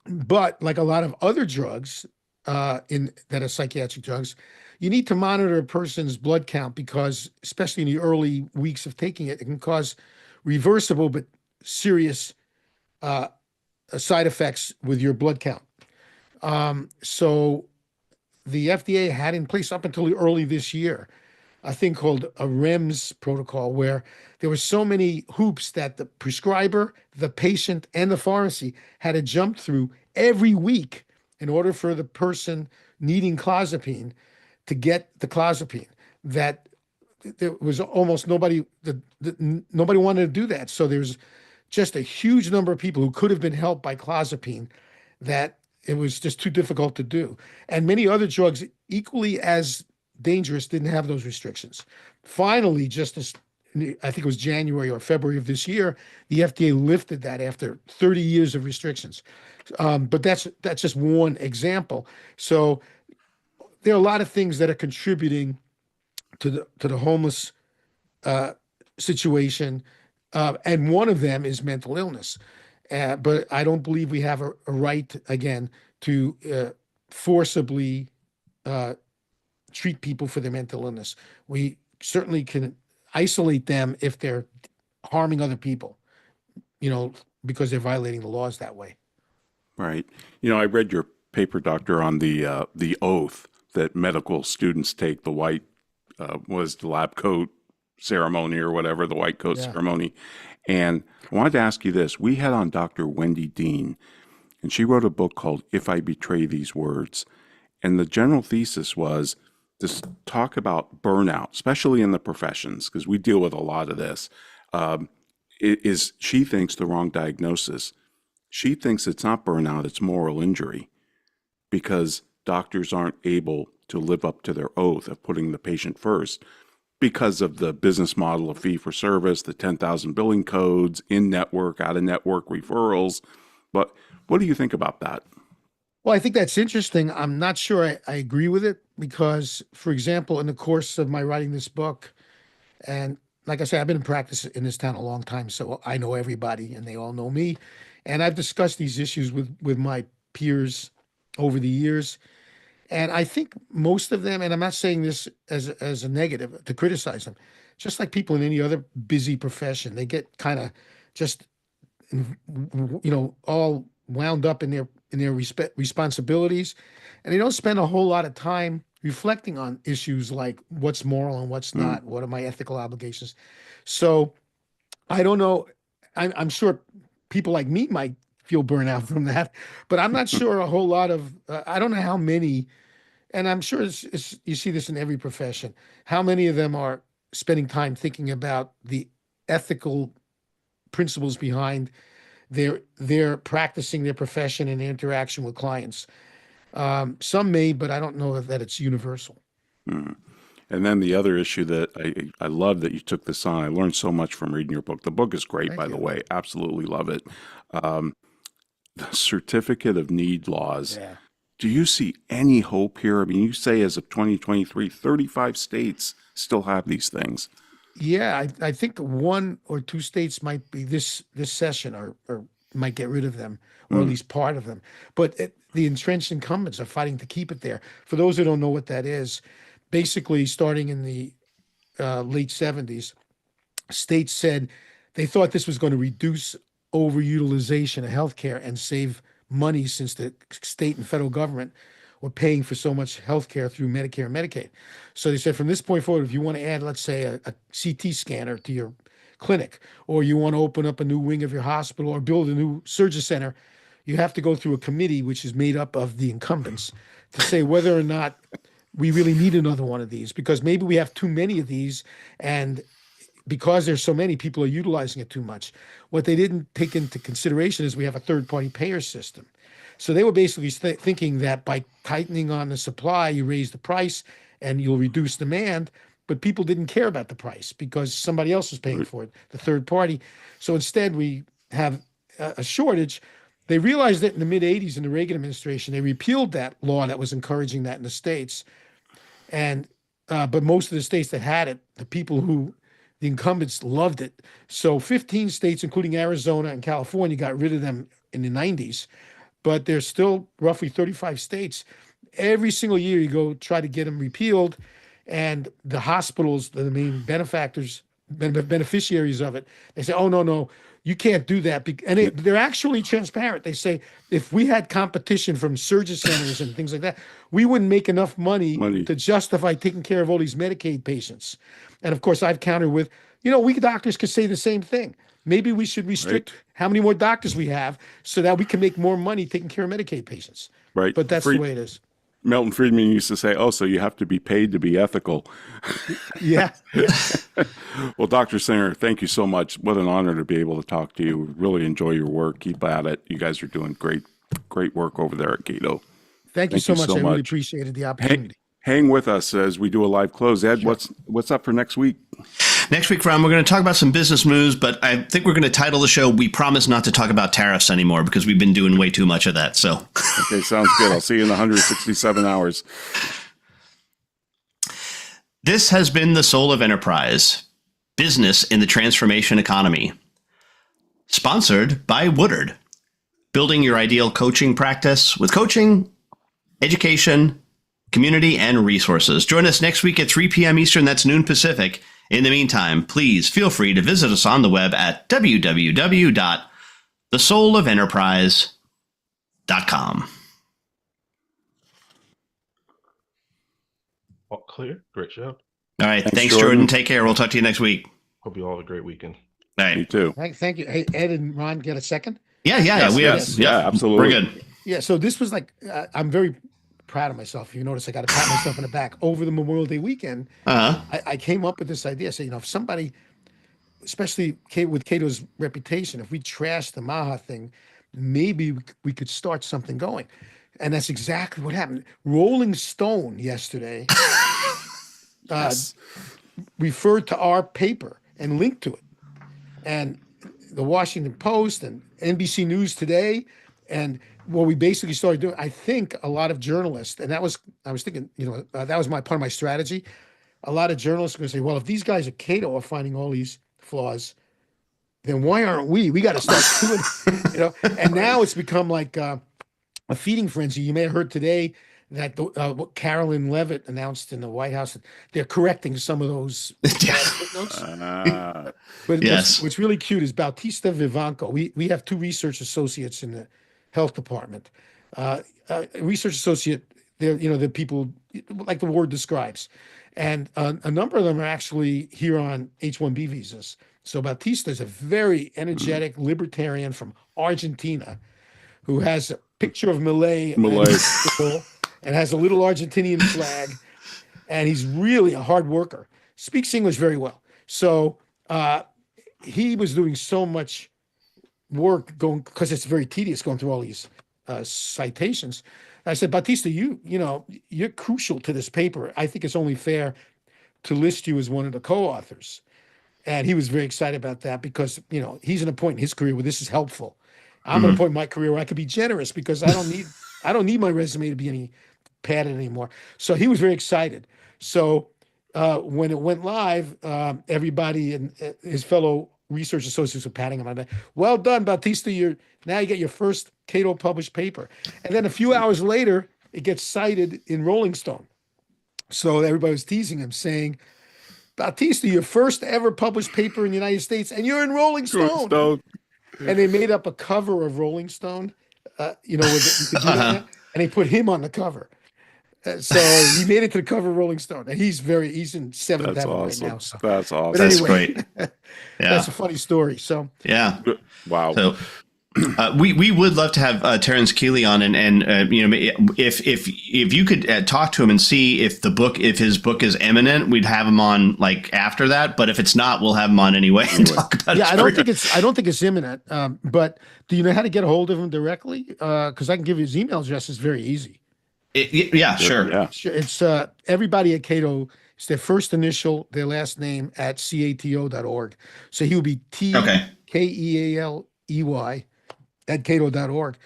But like a lot of other drugs that are psychiatric drugs, you need to monitor a person's blood count because, especially in the early weeks of taking it, it can cause reversible but serious side effects with your blood count. So the FDA had in place up until early this year a thing called a REMS protocol, where there were so many hoops that the prescriber, the patient, and the pharmacy had to jump through every week in order for the person needing clozapine to get the clozapine, that there was almost nobody wanted to do that. So there's just a huge number of people who could have been helped by clozapine that it was just too difficult to do. And many other drugs equally as dangerous didn't have those restrictions. Finally, just as I think it was January or February of this year, the FDA lifted that after 30 years of restrictions. But that's just one example. So there are a lot of things that are contributing to the homeless situation, and one of them is mental illness. But I don't believe we have a right, again, to forcibly treat people for their mental illness. We certainly can isolate them if they're harming other people, because they're violating the laws that way. Right. I read your paper, doctor, on the oath that medical students take, the white was the lab coat ceremony or whatever, the white coat ceremony. And I wanted to ask you this. We had on Dr. Wendy Dean, and she wrote a book called If I Betray These Words. And the general thesis was to talk about burnout, especially in the professions, because we deal with a lot of this. She thinks the wrong diagnosis. She thinks it's not burnout, it's moral injury, because doctors aren't able to live up to their oath of putting the patient first because of the business model of fee for service, the 10,000 billing codes, in-network, out-of-network referrals. But what do you think about that? Well, I think that's interesting. I'm not sure I agree with it because, for example, in the course of my writing this book, and like I said, I've been in practice in this town a long time, so I know everybody and they all know me. And I've discussed these issues with my peers over the years. And I think most of them, and I'm not saying this as a negative to criticize them, just like people in any other busy profession, they get kind of just, all wound up in their responsibilities, and they don't spend a whole lot of time reflecting on issues like what's moral and what's not, what are my ethical obligations. So I don't know. I'm sure people like me might feel burnout from that, but I'm not sure a whole lot of, I don't know how many, and I'm sure you see this in every profession, how many of them are spending time thinking about the ethical principles behind their practicing their profession and their interaction with clients. Some may, but I don't know that it's universal. Mm. And then the other issue that I love that you took this on. I learned so much from reading your book. The book is great, Thank by you. the way. Absolutely love it. The certificate of need laws. Yeah. Do you see any hope here? I mean, you say as of 2023, 35 states still have these things. Yeah, I think one or two states might be this session or might get rid of them, or at least part of them. But the entrenched incumbents are fighting to keep it there. For those who don't know what that is, basically starting in the late 70s, states said they thought this was going to reduce overutilization of healthcare and save money since the state and federal government were paying for so much healthcare through Medicare and Medicaid. So they said from this point forward, if you want to add, let's say, a CT scanner to your clinic, or you want to open up a new wing of your hospital or build a new surgery center, you have to go through a committee which is made up of the incumbents to say whether or not we really need another one of these, because maybe we have too many of these, and because there's so many, people are utilizing it too much. What they didn't take into consideration is we have a third-party payer system. So they were basically thinking that by tightening on the supply, you raise the price and you'll reduce demand, but people didn't care about the price because somebody else was paying for it, the third party. So instead, we have a shortage. They realized that in the mid-'80s in the Reagan administration, they repealed that law that was encouraging that in the states. And but most of the states that had it, the incumbents loved it. So 15 states, including Arizona and California, got rid of them in the 90s. But there's still roughly 35 states. Every single year you go try to get them repealed, and the hospitals, the main beneficiaries of it, they say, oh, no, you can't do that. And they're actually transparent. They say, if we had competition from surgery centers and things like that, we wouldn't make enough money to justify taking care of all these Medicaid patients. And of course, I've countered with, we doctors could say the same thing. Maybe we should restrict how many more doctors we have so that we can make more money taking care of Medicaid patients. Right. But that's the way it is. Milton Friedman used to say, oh, so you have to be paid to be ethical. Yeah. Well, Dr. Singer, thank you so much. What an honor to be able to talk to you. Really enjoy your work. Keep at it. You guys are doing great work over there at Cato. Thank you so much. I really appreciated the opportunity. Hang with us as we do a live close. Ed, sure. What's up for next week? Next week, Ron, we're going to talk about some business moves, but I think we're going to title the show, We Promise Not to Talk About Tariffs Anymore, because we've been doing way too much of that. So, okay, sounds good. I'll see you in 167 hours. This has been The Soul of Enterprise, Business in the Transformation Economy. Sponsored by Woodard. Building your ideal coaching practice with coaching, education, community, and resources. Join us next week at 3 p.m. Eastern. That's noon Pacific. In the meantime, please feel free to visit us on the web at www.thesoulofenterprise.com. All clear. Great show. All right. Thanks, Jordan. Take care. We'll talk to you next week. Hope you all have a great weekend. All right. You too. Thank you. Hey, Ed and Ron, get a second? Yeah. Yes, absolutely. We're good. Yeah. So this was I'm very proud of myself. You notice I got to pat myself in the back. Over the Memorial Day weekend, I came up with this idea. I said, if somebody, especially with Cato's reputation, if we trash the Maha thing, maybe we could start something going. And that's exactly what happened. Rolling Stone yesterday referred to our paper and linked to it. And the Washington Post and NBC News Today. And what we basically started doing, I think a lot of journalists, and I was thinking, that was part of my strategy. A lot of journalists are going to say, well, if these guys at Cato are finding all these flaws, then why aren't we? We got to start doing, and now it's become like a feeding frenzy. You may have heard today that what Carolyn Levitt announced in the White House, that they're correcting some of those footnotes. But yes. what's really cute is Bautista Vivanco. We have two research associates in the health department. Research associate, the people like the word describes. And a number of them are actually here on H-1B visas. So Bautista is a very energetic libertarian from Argentina who has a picture of Milei and has a little Argentinian flag. And he's really a hard worker, speaks English very well. So he was doing so much work because it's very tedious going through all these citations. I said, Bautista, you're crucial to this paper. I think it's only fair to list you as one of the co-authors. And he was very excited about that because, he's in a point in his career where this is helpful. I'm at a point in my career where I could be generous because I I don't need my resume to be any padded anymore. So he was very excited. So when it went live, everybody and his fellow research associates were patting him on the back. Well done, Bautista. Now you get your first Cato published paper. And then a few hours later, it gets cited in Rolling Stone. So everybody was teasing him, saying, Bautista, your first ever published paper in the United States, and you're in Rolling Stone. And they made up a cover of Rolling Stone, where you could do that, and they put him on the cover. So he made it to the cover of Rolling Stone, and he's in seventh heaven right now. So. That's awesome. But That's anyway, great. Yeah. that's a funny story. So Yeah. Wow. So we would love to have Terence Keeley on, and if you could talk to him and see if his book is imminent, we'd have him on like after that. But if it's not, we'll have him on anyway and talk about it. I don't think it's imminent. But do you know how to get a hold of him directly? Because I can give you his email address. It's very easy. Sure. Yeah. It's everybody at Cato. It's their first initial, their last name at cato.org. So he will be TKEALEY at cato.org.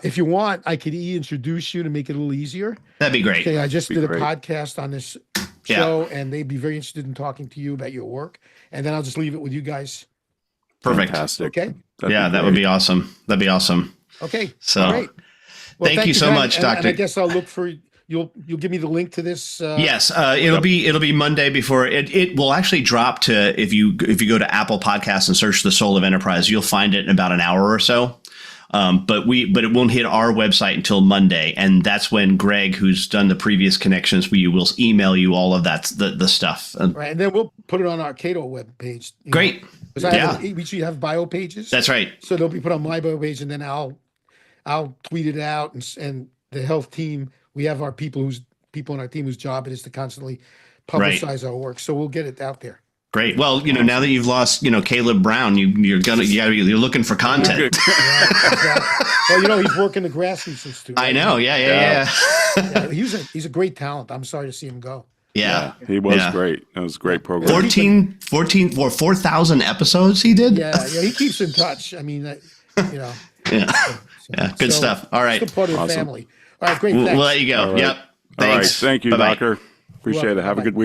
If you want, I could introduce you to make it a little easier. That'd be great. Okay, I just did a great. podcast on this show, and they'd be very interested in talking to you about your work. And then I'll just leave it with you guys. Perfect. Fantastic. Okay. That would be awesome. That'd be awesome. Okay. So Great. Well, thank you so guys. much, And Doctor. I guess I'll look for you'll give me the link to this. Yes, it'll be Monday before it will actually drop to if you go to Apple Podcasts and search The Soul of Enterprise, you'll find it in about an hour or so. But it won't hit our website until Monday, and that's when Greg, who's done the previous connections for you, will email you all of that the stuff. Right, and then we'll put it on our Cato webpage. Great. Because we usually have bio pages. That's right. So they'll be put on my bio page, and then I'll tweet it out, and the health team. We have our people on our team whose job it is to constantly publicize our work. So we'll get it out there. Great. Well, now that you've lost, Caleb Brown, you're looking for content. Yeah, exactly. Well, he's working the Grassroots Institute. I know. Yeah. Yeah, he's a great talent. I'm sorry to see him go. Yeah. He was great. That was a great program. 4,000 episodes he did. Yeah. He keeps in touch. I mean, Yeah. Good stuff. All right. Still part of the family. All right, great. We'll Thanks. let you go. All right. Yep. All right. Thanks. Thank you, Bye-bye. Doctor. Appreciate it. Have a good week.